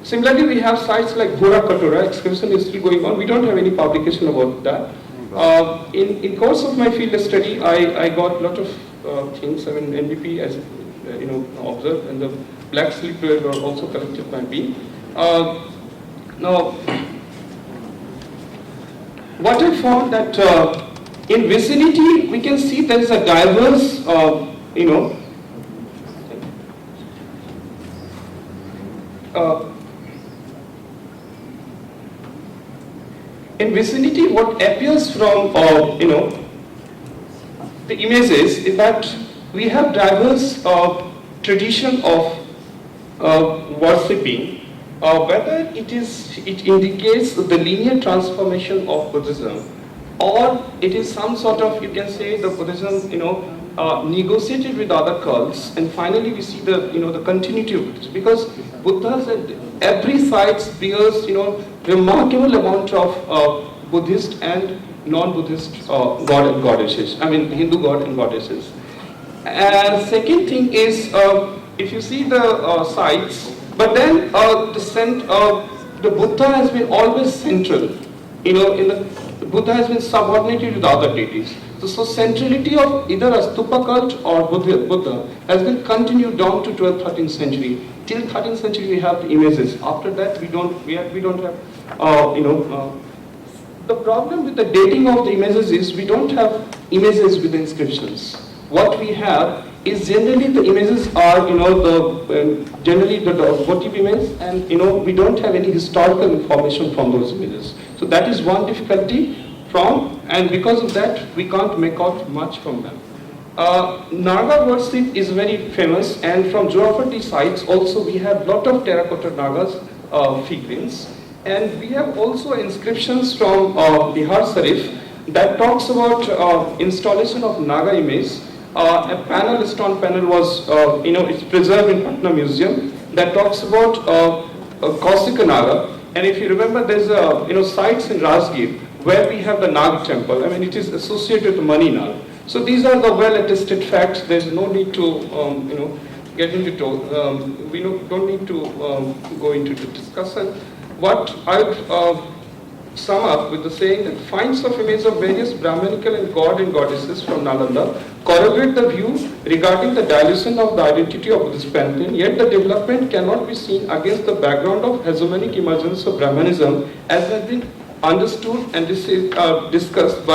Similarly, we have sites like Gora Katura, excavation is still going on. We don't have any publication about that. In course of my field study, I got a lot of things. I mean, NDP as observed, and the black slipware were also collected by me. Now, what I found that in vicinity, we can see there is a diverse, in vicinity, what appears from, the images is that we have diverse tradition of worshipping, whether it indicates the linear transformation of Buddhism, or it is some sort of, you can say, the Buddhism, negotiated with other cults, and finally we see the, the continuity of Buddhism, because Buddhas at every site bears, remarkable amount of Buddhist and non-Buddhist god and goddesses. I mean, Hindu god and goddesses. Second thing is, if you see the sites, but then the Buddha has been always central. The Buddha has been subordinated to the other deities. So centrality of either a stupa cult or Buddha has been continued down to 12th, 13th century. Till 13th century we have the images. After that we don't have. The problem with the dating of the images is we don't have images with the inscriptions. What we have is generally the images are generally the votive image, and we don't have any historical information from those images. So that is one difficulty and because of that we can't make out much from them. Naga worship is very famous, and from Jurafati sites also we have lot of terracotta Nagas figurines, and we have also inscriptions from Bihar Sharif that talks about installation of Naga image. A stone panel was, it's preserved in Patna Museum, that talks about Kausika Naga. And if you remember, there's sites in Rajgir where we have the Nag temple. I mean, it is associated with Mani Nag. So these are the well-attested facts. There's no need to, get into we don't need to go into the discussion. What I've sum up with the saying that finds of images of various Brahmanical and god and goddesses from Nalanda corroborate the view regarding the dilution of the identity of Buddhist pantheon, yet the development cannot be seen against the background of hegemonic emergence of Brahmanism as has been understood and discussed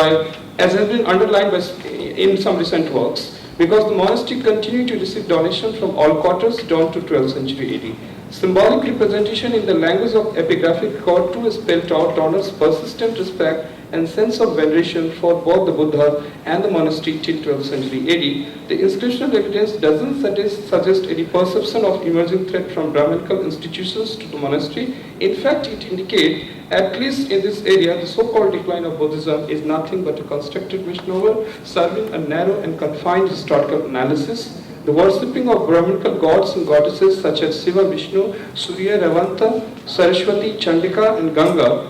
as has been underlined in some recent works, because the monastery continued to receive donations from all quarters down to 12th century AD. Symbolic representation in the language of epigraphic record too is spelled out honors persistent respect and sense of veneration for both the Buddha and the monastery till 12th century AD. The inscriptional evidence doesn't suggest any perception of emerging threat from Brahmanical institutions to the monastery. In fact, it indicates, at least in this area, the so-called decline of Buddhism is nothing but a constructed misnomer serving a narrow and confined historical analysis. The worshipping of Brahmanical gods and goddesses such as Shiva, Vishnu, Surya, Ravanta, Saraswati, Chandika and Ganga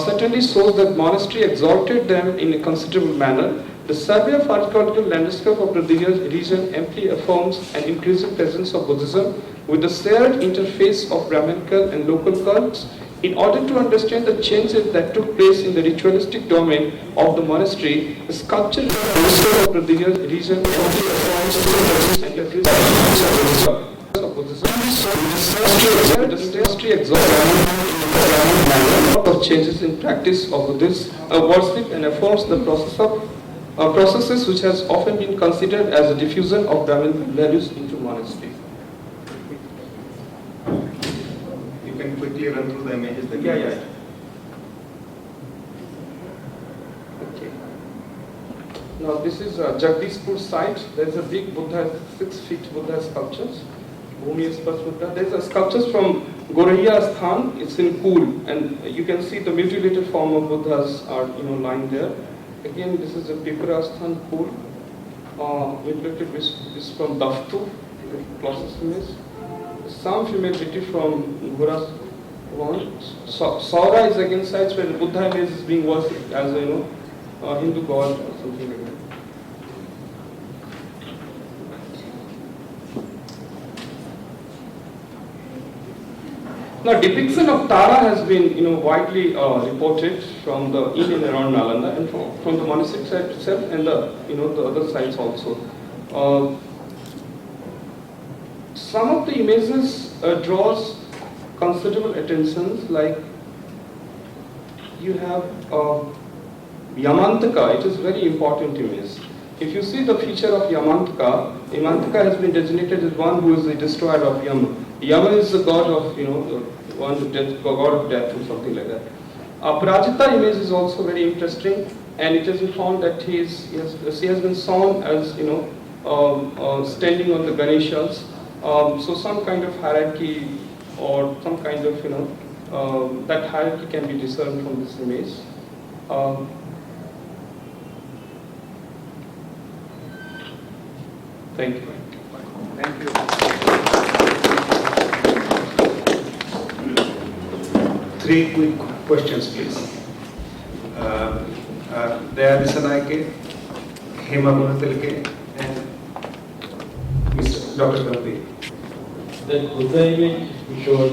certainly shows that monastery exalted them in a considerable manner. The survey of archaeological landscape of the region amply affirms an increasing presence of Buddhism with the shared interface of Brahmanical and local cults. In order to understand the changes that took place in the ritualistic domain of the monastery, the sculpture of the region amply affirms and of Buddhism. Industry exhaustion a lot of changes in practice of Buddhist worship and affirms the processes which has often been considered as a diffusion of Brahmin values into monastery. You can quickly run through the images that Yeah. Okay. Now this is Jagdishpur site. There is a big Buddha, 6 feet Buddha sculptures. Bhumi Spas Buddha. There is a sculptures from Goraiya Sthan. It's in Pool, and you can see the mutilated form of Buddhas are lying there. Again, this is a Pipara Sthan Pool. Mutilated is from Daftu, the closest image. Some female from Ghoras one. Saura is again sites where the Buddha image is being worshipped as a Hindu god or something like that. Now, depiction of Tara has been widely reported from the in and around Nalanda and from the monastic site itself and the other sites also. Some of the images draws considerable attention, like you have Yamantaka. It is very important image. If you see the feature of Yamantaka has been designated as one who is the destroyer of Yama. Yama is the god of god of death or something like that. Prajita image is also very interesting, and it has been found that she has been shown as standing on the Ganeshas. So some kind of hierarchy or some kind of that hierarchy can be discerned from this image. Thank you. Thank you. 3 quick questions, please. Daya Disanaike, Hema Gunatilke, and Mr. Dr. Gandhi. That Buddha image you showed,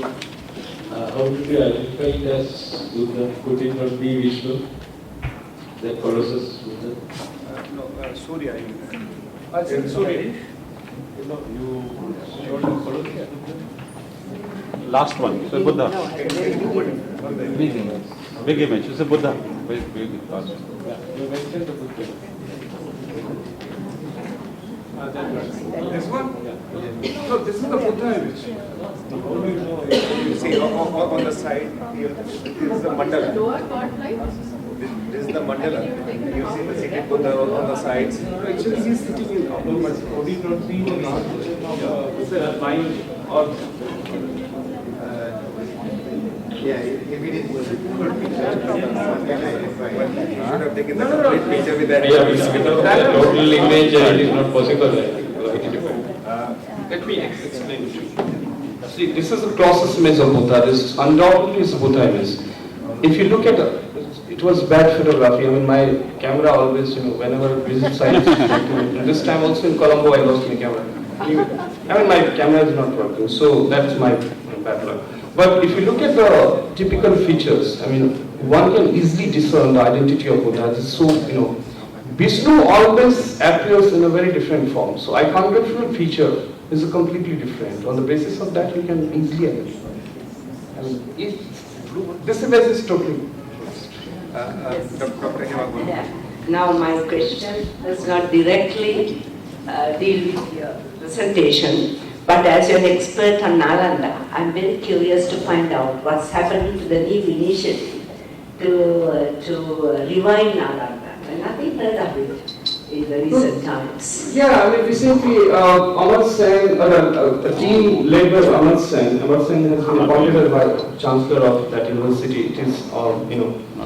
how did you identify it as Buddha? Could it not be Vishnu? That Colossus Buddha? Surya. Surya. You showed the Colossus Buddha? Last one, so Buddha. Big image. Big image, it's a Buddha. Big also. Yeah, you mentioned the Buddha. This one? No, this is the Buddha image. You see on the side here, this is the mandala. This is the mandala. You see the seated Buddha on the sides. Actually, he is sitting in body not three or not. Is there a line or? Yeah, if it is good picture, should have taken the complete picture with that. Yeah, without the total image, it is not possible. Let me explain to you. See, this is the closest image of Buddha. This undoubtedly is Buddha image. If you look at it was bad photography. I mean, my camera always, whenever I visit sites, this time also in Colombo, I lost my camera. I mean, my camera is not working, so that's my bad luck. But if you look at the typical features, I mean, one can easily discern the identity of Buddha. It's so, Vishnu always appears in a very different form. So iconographical feature is completely different. On the basis of that, you can easily identify. I mean, this image is totally. Dr. Hema. Yeah. Now my question does not directly deal with your presentation, but as you're an expert on Nalanda, I'm very curious to find out what's happening to the new initiative to revive Nalanda. And nothing heard of it in the recent times. Yeah, I mean, recently Amar Sen, a team led by Amar Sen has been appointed by Chancellor of that university. It is, Not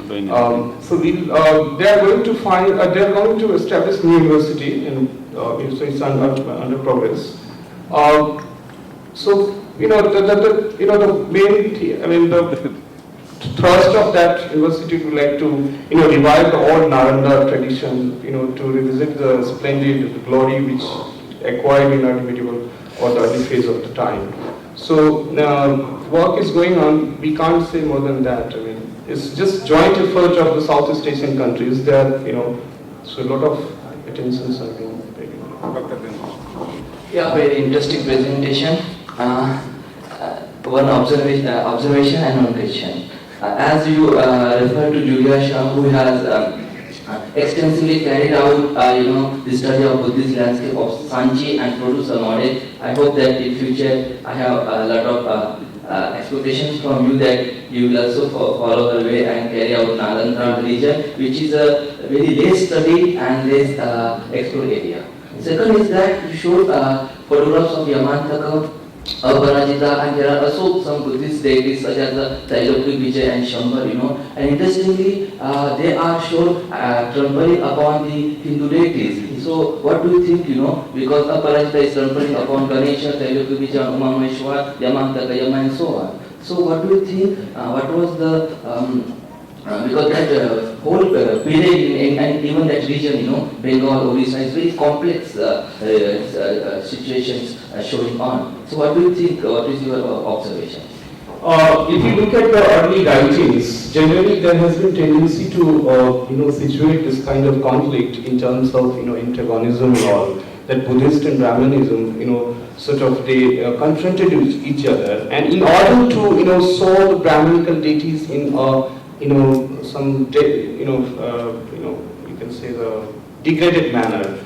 doing it. so they are going to they are going to establish new university, and so it's under progress. So the main, I mean the thrust of that university would like to revive the old Nalanda tradition, to revisit the splendid glory which acquired in early medieval or the early phase of the time. So work is going on. We can't say more than that. I mean, it's just joint effort of the Southeast Asian countries. There, so a lot of attentions are being paid. Yeah, very interesting presentation. one observation and one question. As you refer to Julia Shah, who has extensively carried out, the study of Buddhist landscape of Sanchi and produce a model. I hope that in future I have a lot of expectations from you that you will also follow the way and carry out Nalanda region, which is a very less studied and less explored area. Second is that you showed photographs of Yamantaka, Parajita, and there are also some Buddhist deities such as the Tailokri, Vijay and Shambhar, and interestingly, they are shown trampling upon the Hindu deities. So what do you think, because Aparajita is trampling upon Ganesha, Tailokri, Vijay, Umameshwar, Yamantaka, Yama and so on. So what do you think, what was the, because that whole period and even that region, Bengal, Orissa is very complex situations showing on. So what do you think, what is your observation? If you look at the early writings, generally there has been tendency to situate this kind of conflict in terms of antagonism and all. That Buddhist and Brahmanism, sort of they confronted each other, and in order to show the Brahmanical deities in some you can say the degraded manner,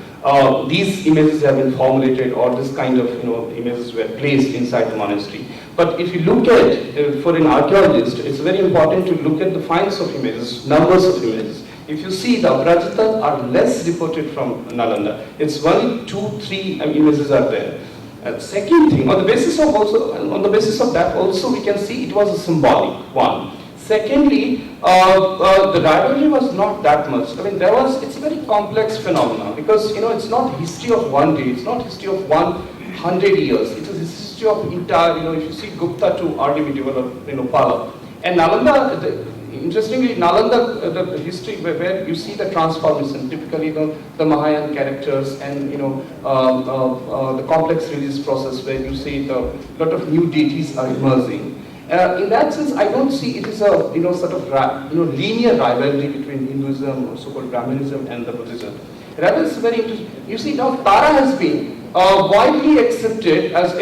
these images have been formulated, or this kind of images were placed inside the monastery. But if you look at for an archaeologist, it's very important to look at the finds of images, numbers of images. If you see, the Aparajita are less reported from Nalanda. It's only 2-3 images are there. Second thing, on the basis of that also we can see it was a symbolic one. Secondly, the rivalry was not that much. It's a very complex phenomenon, because it's not history of one day, it's not history of 100 years. It is history of entire, if you see Gupta to early medieval, Pala. And Nalanda, interestingly, Nalanda, the history where you see the transformation, typically the Mahayan characters and the complex religious process where you see the lot of new deities are emerging. In that sense, I don't see it is a sort of linear rivalry between Hinduism or so-called Brahmanism and the Buddhism. Rather, it's very interesting. You see, now Tara has been widely accepted as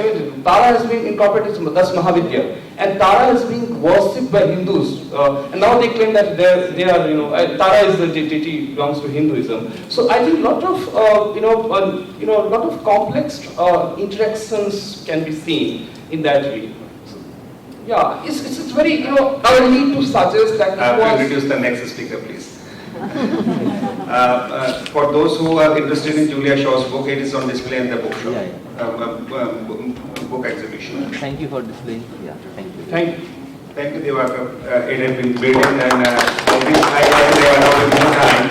Tara has been incorporated as Das Mahavidya, and Tara is being worshipped by Hindus, and now they claim that they are Tara is the deity belongs to Hinduism. So I think lot of lot of complex interactions can be seen in that way. Yeah, it's very, I will need to suggest that it was... Introduce the next speaker, please. For those who are interested in Julia Shaw's book, it is on display in the bookshop, book exhibition. Thank you for displaying. Yeah, thank you. Thank you, Devaka. It has been brilliant, and at this high level, they are now with more time.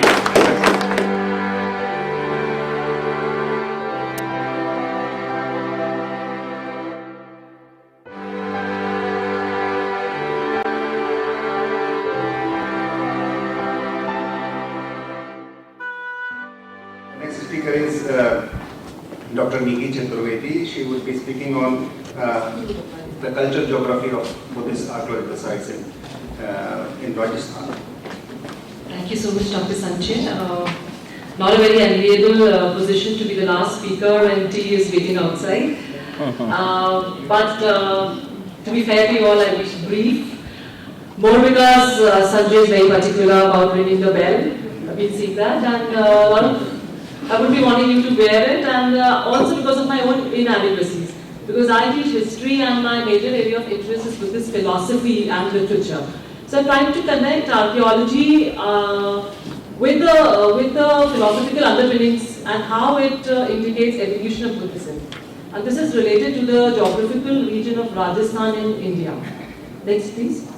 Is Dr. Niki Chaturvedi. She will be speaking on the cultural geography of Buddhist archaeological sites in Rajasthan. Thank you so much, Dr. Sanchin. Not a very enviable position to be the last speaker when tea is waiting outside. But to be fair to you all, I wish brief. More because Sanjay is very particular about ringing the bell. We'll see that. And I would be wanting you to wear it, and also because of my own inadequacies. Because I teach history and my major area of interest is Buddhist philosophy and literature. So I'm trying to connect archaeology with the philosophical underpinnings and how it indicates evolution of Buddhism. And this is related to the geographical region of Rajasthan in India. Next, please.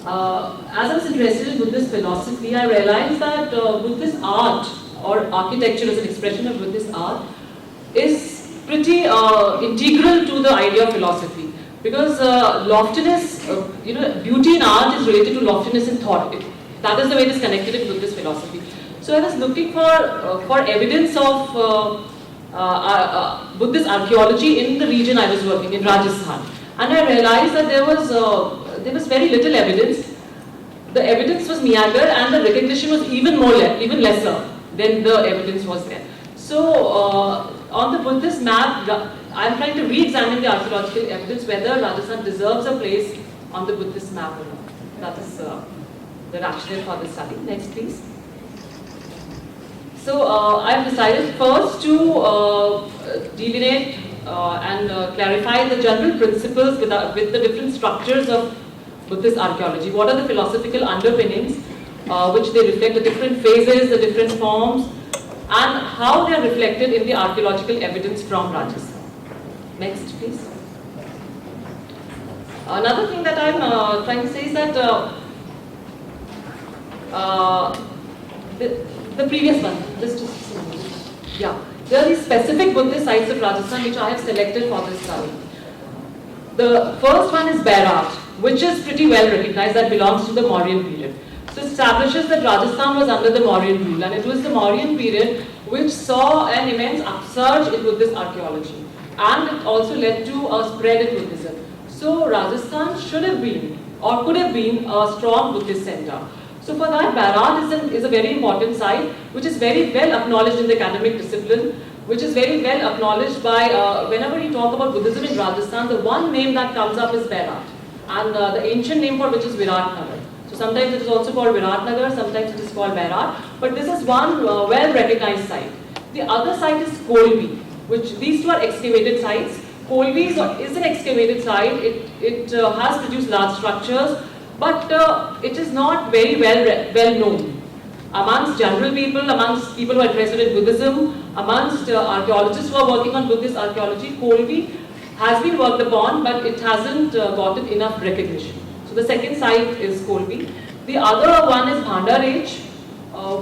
As I was interested in Buddhist philosophy, I realized that Buddhist art, or architecture as an expression of Buddhist art, is pretty integral to the idea of philosophy. Because loftiness, beauty in art is related to loftiness in thought. That is the way it is connected in Buddhist philosophy. So I was looking for evidence of Buddhist archaeology in the region I was working in, Rajasthan. And I realized that there was very little evidence. The evidence was meager, and the recognition was even lesser than the evidence was there. So on the Buddhist map, I'm trying to re-examine the archaeological evidence whether Rajasthan deserves a place on the Buddhist map or not. That is the rationale for this study. Next, please. So I've decided first to delineate and clarify the general principles with the different structures of Buddhist archaeology. What are the philosophical underpinnings which they reflect, the different phases, the different forms, and how they are reflected in the archaeological evidence from Rajasthan. Next, please. Another thing that I'm trying to say is that the previous one, yeah, there are these specific Buddhist sites of Rajasthan which I have selected for this study. The first one is Bairat, which is pretty well recognized, that belongs to the Mauryan period. So it establishes that Rajasthan was under the Mauryan rule, and it was the Mauryan period which saw an immense upsurge in Buddhist archaeology, and it also led to a spread in Buddhism. So Rajasthan should have been, or could have been, a strong Buddhist center. So for that, Bairat is a very important site, which is very well acknowledged in the academic discipline, which is very well acknowledged by, whenever we talk about Buddhism in Rajasthan, the one name that comes up is Bairat, and the ancient name for which is Viratnagar. So sometimes it is also called Viratnagar, sometimes it is called Bairat, but this is one well-recognized site. The other site is Kolbi, which these two are excavated sites. Kolbi is an excavated site. It has produced large structures, but it is not very well known amongst general people, amongst people who are interested in Buddhism, amongst archaeologists who are working on Buddhist archaeology. Kolbi has been worked upon, but it hasn't gotten enough recognition. So the second site is Kolbi. The other one is Bhandaraj,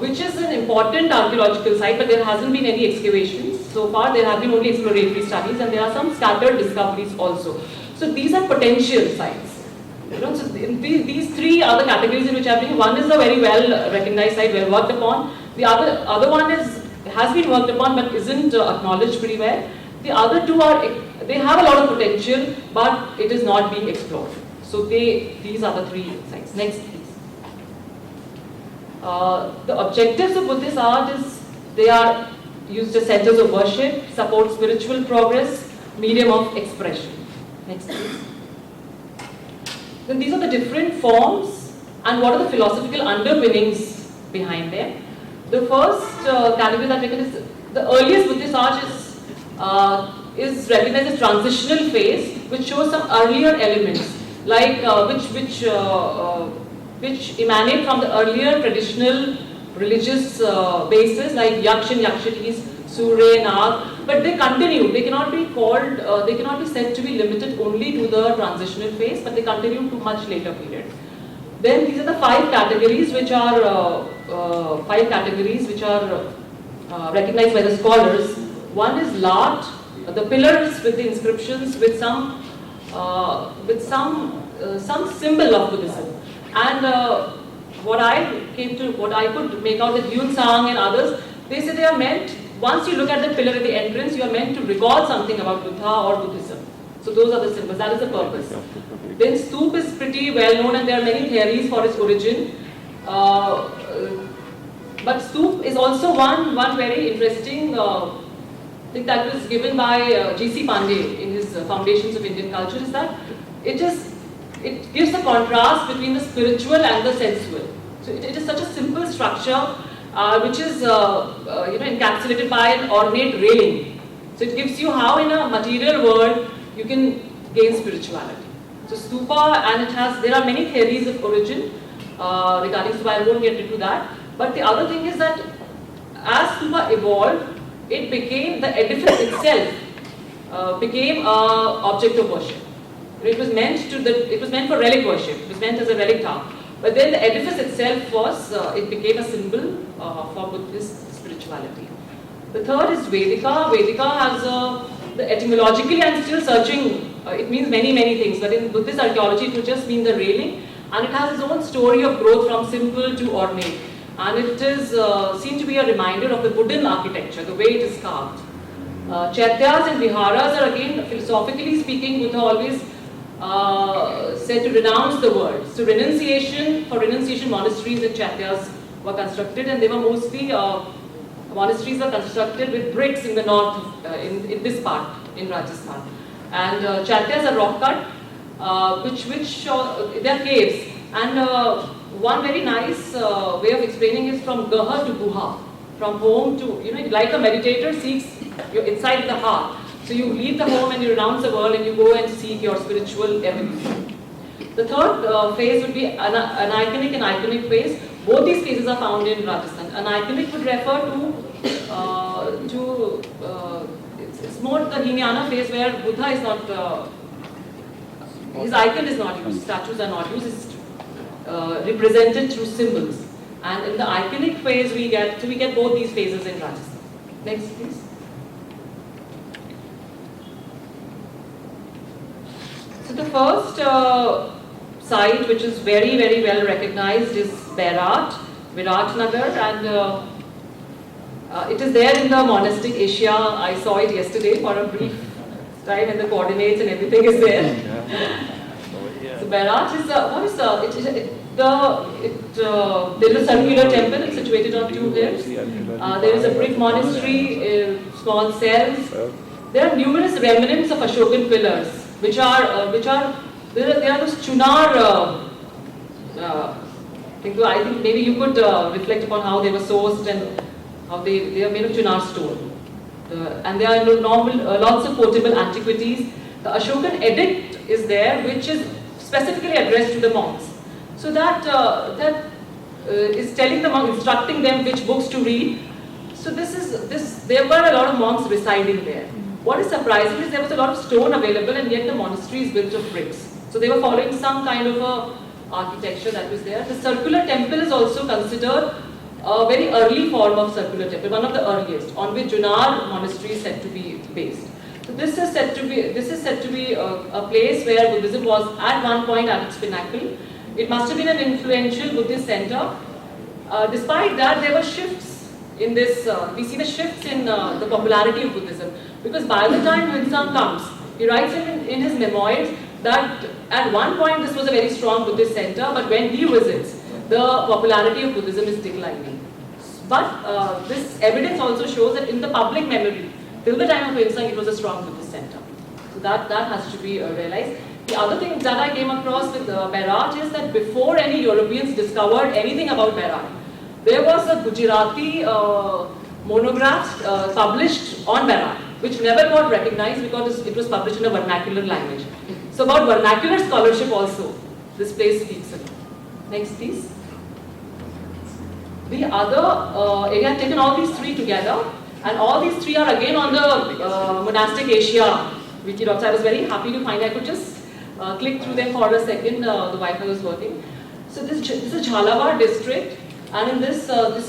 which is an important archaeological site, but there hasn't been any excavations. So far there have been only exploratory studies, and there are some scattered discoveries also. So these are potential sites. So these three are the categories in which I bring. One is a very well recognized site, well worked upon. The other one has been worked upon but isn't acknowledged pretty well. The other two they have a lot of potential, but it is not being explored. So these are the three sites. Next, please. The objectives of Buddhist art is they are used as centers of worship, support spiritual progress, medium of expression. Next, please. Then these are the different forms and what are the philosophical underpinnings behind them. The first category that we can is the earliest Buddhist art is recognized as transitional phase, which shows some earlier elements like which emanate from the earlier traditional religious bases like Yaksh and Yakshinis, Surya, Nag, but they continue. They cannot be called, they cannot be said to be limited only to the transitional phase, but they continue to much later period. Then these are the five categories which are recognized by the scholars. One is Lat, the pillars with the inscriptions with some symbol of Buddhism. And what I could make out, that Yun Sang and others, they say they are meant. Once you look at the pillar at the entrance, you are meant to recall something about Buddha or Buddhism. So those are the symbols, that is the purpose. Then Stup is pretty well known and there are many theories for its origin. But Stup is also one very interesting thing that was given by G.C. Pandey in his Foundations of Indian Culture, is that it gives a contrast between the spiritual and the sensual. So it is such a simple structure which is encapsulated by an ornate railing. So it gives you how in a material world you can gain spirituality. So stupa, and there are many theories of origin regarding stupa, I won't get into that. But the other thing is that as stupa evolved, it became, the edifice itself became an object of worship. It was meant for relic worship. It was meant as a relic town. But then the edifice itself it became a symbol for Buddhist spirituality. The third is Vedika. Vedika has, etymologically I'm still searching, it means many things, but in Buddhist archaeology it would just mean the railing, and it has its own story of growth from simple to ornate. And it is seen to be a reminder of the Buddhan architecture, the way it is carved. Chaityas and viharas are again, philosophically speaking, Buddha always said to renounce the world. So renunciation monasteries and chaityas were constructed, and they were mostly, monasteries were constructed with bricks in the north, in this part in Rajasthan. And Chaitya is a rock cut, they are caves. And one very nice way of explaining is from Gaha to Guha, from home to, like a meditator seeks you're inside the heart. So you leave the home and you renounce the world and you go and seek your spiritual evolution. The third phase would be aniconic and iconic phase. Both these phases are found in Rajasthan. Aniconic would refer to it's more the Hinayana phase where Buddha is not, his icon is not used, statues are not used, it's represented through symbols. And in the iconic phase we get both these phases in Rajasthan. Next please. So the first site which is very, very well recognized is Virat Nagar, and it is there in the monastic Asia. I saw it yesterday for a brief time, and the coordinates and everything is there. So Virat is there is a circular temple. It's situated on 2 hills. There is a brick monastery, small cells. There are numerous remnants of Ashokan pillars, which are they are those chunar. I think maybe you could reflect upon how they were sourced and how they are made of chunar stone. And there are lots of portable antiquities. The Ashokan edict is there, which is specifically addressed to the monks. So that is telling the monks, instructing them which books to read. So there were a lot of monks residing there. What is surprising is there was a lot of stone available, and yet the monastery is built of bricks. So they were following some kind of a architecture that was there. The circular temple is also considered a very early form of circular temple, one of the earliest, on which Junar monastery is said to be based. So this is said to be a place where Buddhism was at one point at its pinnacle. It must have been an influential Buddhist center. Despite that, there were shifts in this. We see the shifts in the popularity of Buddhism, because by the time Huinzhang comes, he writes in his memoirs that at one point this was a very strong Buddhist center, but when he visits, the popularity of Buddhism is declining. But this evidence also shows that in the public memory, till the time of Huinzhang, it was a strong Buddhist center. So that has to be realized. The other thing that I came across with Virat is that before any Europeans discovered anything about Virat, there was a Gujarati monograph published on Virat, which never got recognized because it was published in a vernacular language. So about vernacular scholarship also, this place speaks about. Next please. The other area, I've taken all these three together, and all these three are again on the monastic Asia wiki. I was very happy to find I could just click through them for a second, the Wi-Fi was working. So this is Jhalawar district, and in this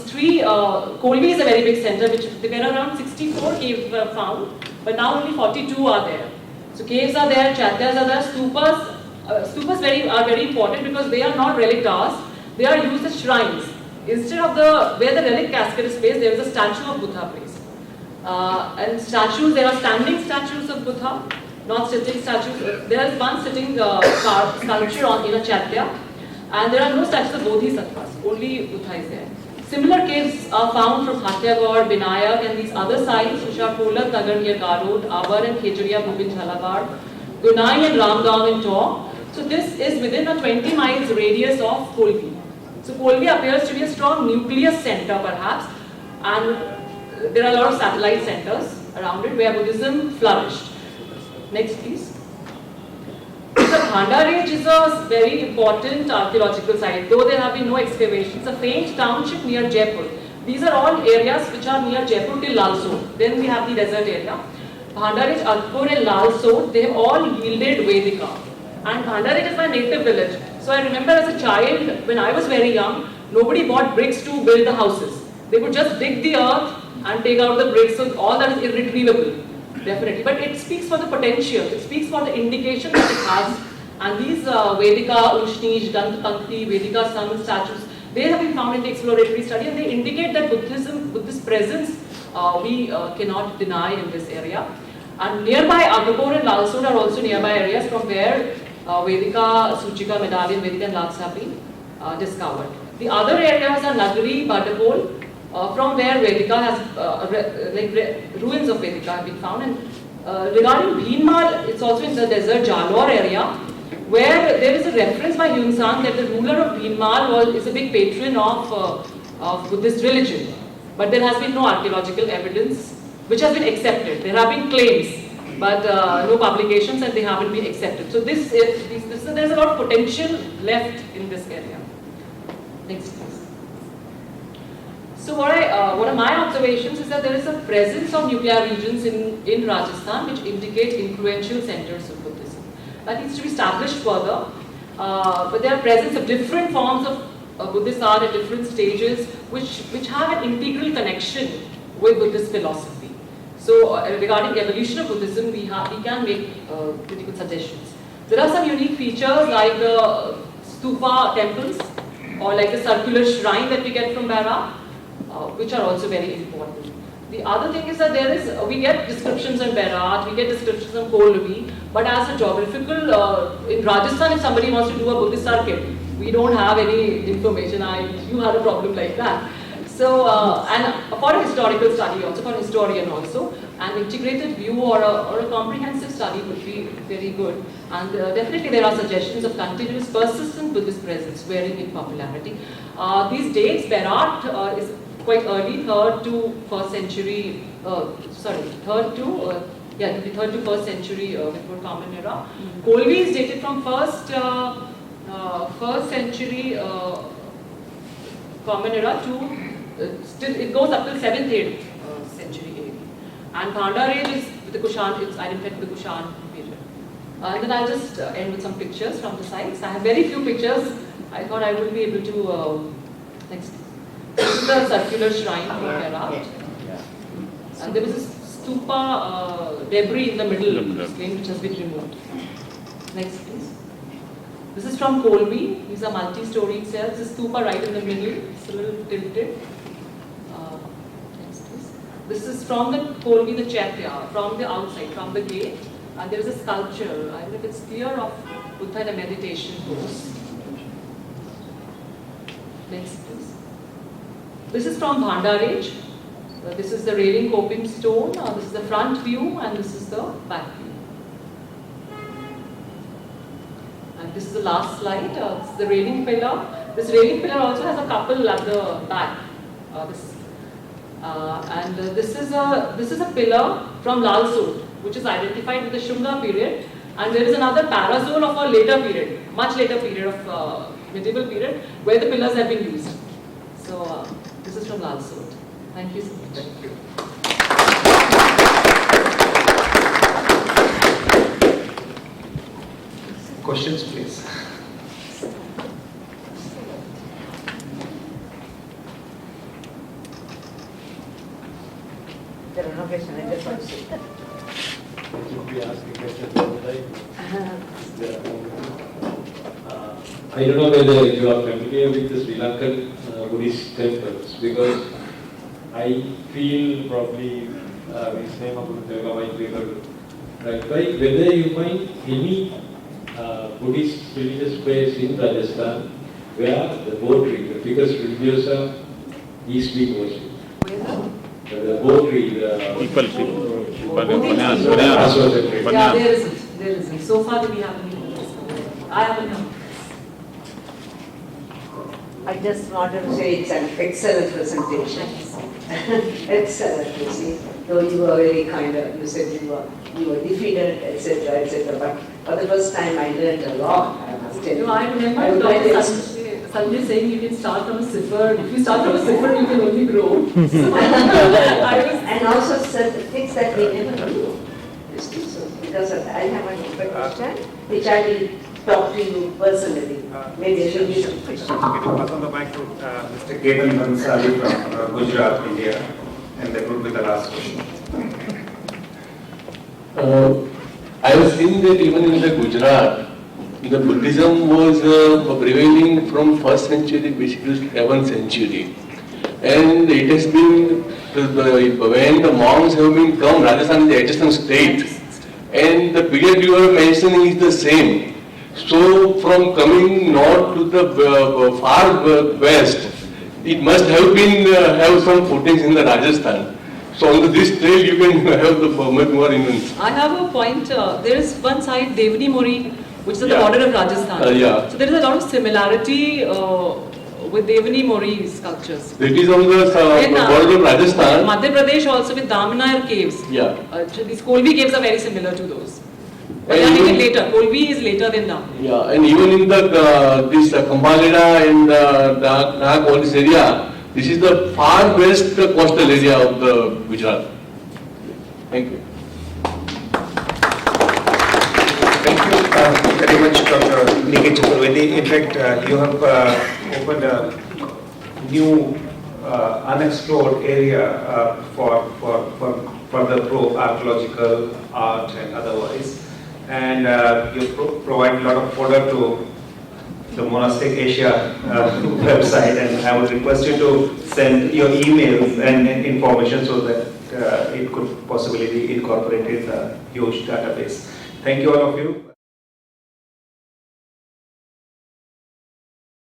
three, Kolvi is a very big center, which there were around 64 caves were found, but now only 42 are there. So caves are there, chaityas are there, stupas. Stupas are very important because they are not relic dars, they are used as shrines. Instead of where the relic casket is placed, there is a statue of Buddha placed. And statues, there are standing statues of Buddha, not sitting statues. There is one sitting sculpture in a chaitya, and there are no statues of bodhisattvas, only Buddha is there. Similar caves are found from Hatyagor, Binayak, and these other sites, which are Polat Nagar near Garod, Abar and Khejaria, Bhuban Jhalawar, Gunai and Ramgaon in Tor. So this is within a 20 miles radius of Kolvi. So Kolvi appears to be a strong nucleus center perhaps, and there are a lot of satellite centers around it where Buddhism flourished. Next please. So Bhandaraj is a very important archaeological site, though there have been no excavations. A faint township near Jaipur. These are all areas which are near Jaipur till Lalsot. Then we have the desert area. Bhandaraj, Akpur and Lalsot, they have all yielded Vedika. And Bhandaraj is my native village. So I remember as a child, when I was very young, nobody bought bricks to build the houses. They would just dig the earth and take out the bricks, so all that is irretrievable, definitely. But it speaks for the potential, it speaks for the indication that it has. And these Vedika, Ushnish, Dantpankti, Vedika sun statues, they have been found in the exploratory study, and they indicate that Buddhist presence we cannot deny in this area. And nearby Agapur and Lalsot are also nearby areas from where Vedika, Suchika, Medallion, Vedika and Laks have been discovered. The other areas are Nagari, Badapol, from where Vedika has, ruins of Vedika have been found, and Regarding Bhimar, it's also in the desert Jalore area, where there is a reference by Yunzang that the ruler of Bhimar is a big patron of Buddhist religion. But there has been no archaeological evidence which has been accepted. There have been claims, but no publications, and they haven't been accepted. So there's a lot of potential left in this area. Next, please. So what are my observations is that there is a presence of nuclear regions in Rajasthan which indicate influential centers of Buddhism. That needs to be established further, but there are presence of different forms of Buddhist art at different stages which have an integral connection with Buddhist philosophy. So regarding evolution of Buddhism, we can make pretty good suggestions. There are some unique features like the stupa temples or like the circular shrine that we get from Bharat, which are also very important. The other thing is that we get descriptions on Bharat, we get descriptions on Colombo, but as a geographical, in Rajasthan if somebody wants to do a Buddhist circuit, we don't have any information. You had a problem like that. So, and for a historical study also, for a historian also, an integrated view or a comprehensive study would be very good. And definitely there are suggestions of continuous persistent Buddhist presence varying in popularity. These dates, Bharat is quite early, 3rd to 1st century, 3rd to 1st century before Common Era. Colombo is dated from 1st century Common Era to still it goes up till 7th, 8th century AD. And Bhandaraj is with the Kushan, it's identified with the Kushan period. And then I'll just end with some pictures from the sites. I have very few pictures. I thought I would be able to, next. This is the circular shrine from Bharat. And there was a stupa debris in the middle which has been removed. Next please. This is from Colombo. These are multi-storied cells. This stupa right in the middle, it's a little tilted. Next please. This is from the Colombo, the Chaitya, from the outside, from the gate. And there is a sculpture, I don't know if it's clear, of Buddha in a meditation pose. Next please. This is from Bhandaraj. This is the railing coping stone. This is the front view and this is the back view. And this is the last slide. This is the railing pillar. This railing pillar also has a couple at the back. This is a pillar from Lal Sot, which is identified with the Shunga period. And there is another parazone of a later period, much later period of medieval period, where the pillars have been used. So this is from Lal Sot. Thank you so much. Thank you. Questions, please. There are no questions, I just want to say. I don't know whether you are familiar with the Sri Lankan Buddhist temples, because I feel probably his name might be right by whether you find any Buddhist religious place in Rajasthan where the boat tree, the biggest religiosa, is being worshipped. The boat tree, Yeah, there isn't. So far we haven't even discovered. I haven't heard. I just wanted to say it's an excellent presentation. Excellent, you see. Though you were very kind of, you said you were defeated, etc., etc. But for the first time I learned a lot, I must tell you. No, I remember Dr. Sanjay saying you can start from a cipher. If you start from a cipher, you can only grow. So, and also certain things that we never knew. So because of that, I have an question, which I will talk to you personally. Maybe I should be some questions. Pass on the mic to Mr. Ketan Bansali from Gujarat, India, and that would be the last question. I have seen that even in the Gujarat, the Buddhism was prevailing from 1st century basically to 7th century. And it has been, when the monks have been come, Rajasthan is the adjacent state. And the period you are mentioning is the same. So from coming north to the far west, it must have been have some footings in the Rajasthan. So on this trail you can have the much more influence. I have a point. There is one side, Devani Mori, which is at the Yeah. border of Rajasthan. Yeah. So there is a lot of similarity with Devani Mori sculptures. That is on the In, border of Rajasthan. Madhya Pradesh also with Damanayar caves. Yeah. These Kolbi caves are very similar to those. But they are And even later. Kolbi is later than Dam. Yeah, and even in the this Kambaleda and Nag all this area, this is the far west coastal area of the Gujarat. Thank you. Thank you very much, Dr. Nikit Chaturvedi. In fact, you have opened a new unexplored area for the archaeological art and otherwise. And you provide a lot of fodder to the Monastic Asia website, and I would request you to send your emails and information so that it could possibly be incorporated in the huge database. Thank you all of you.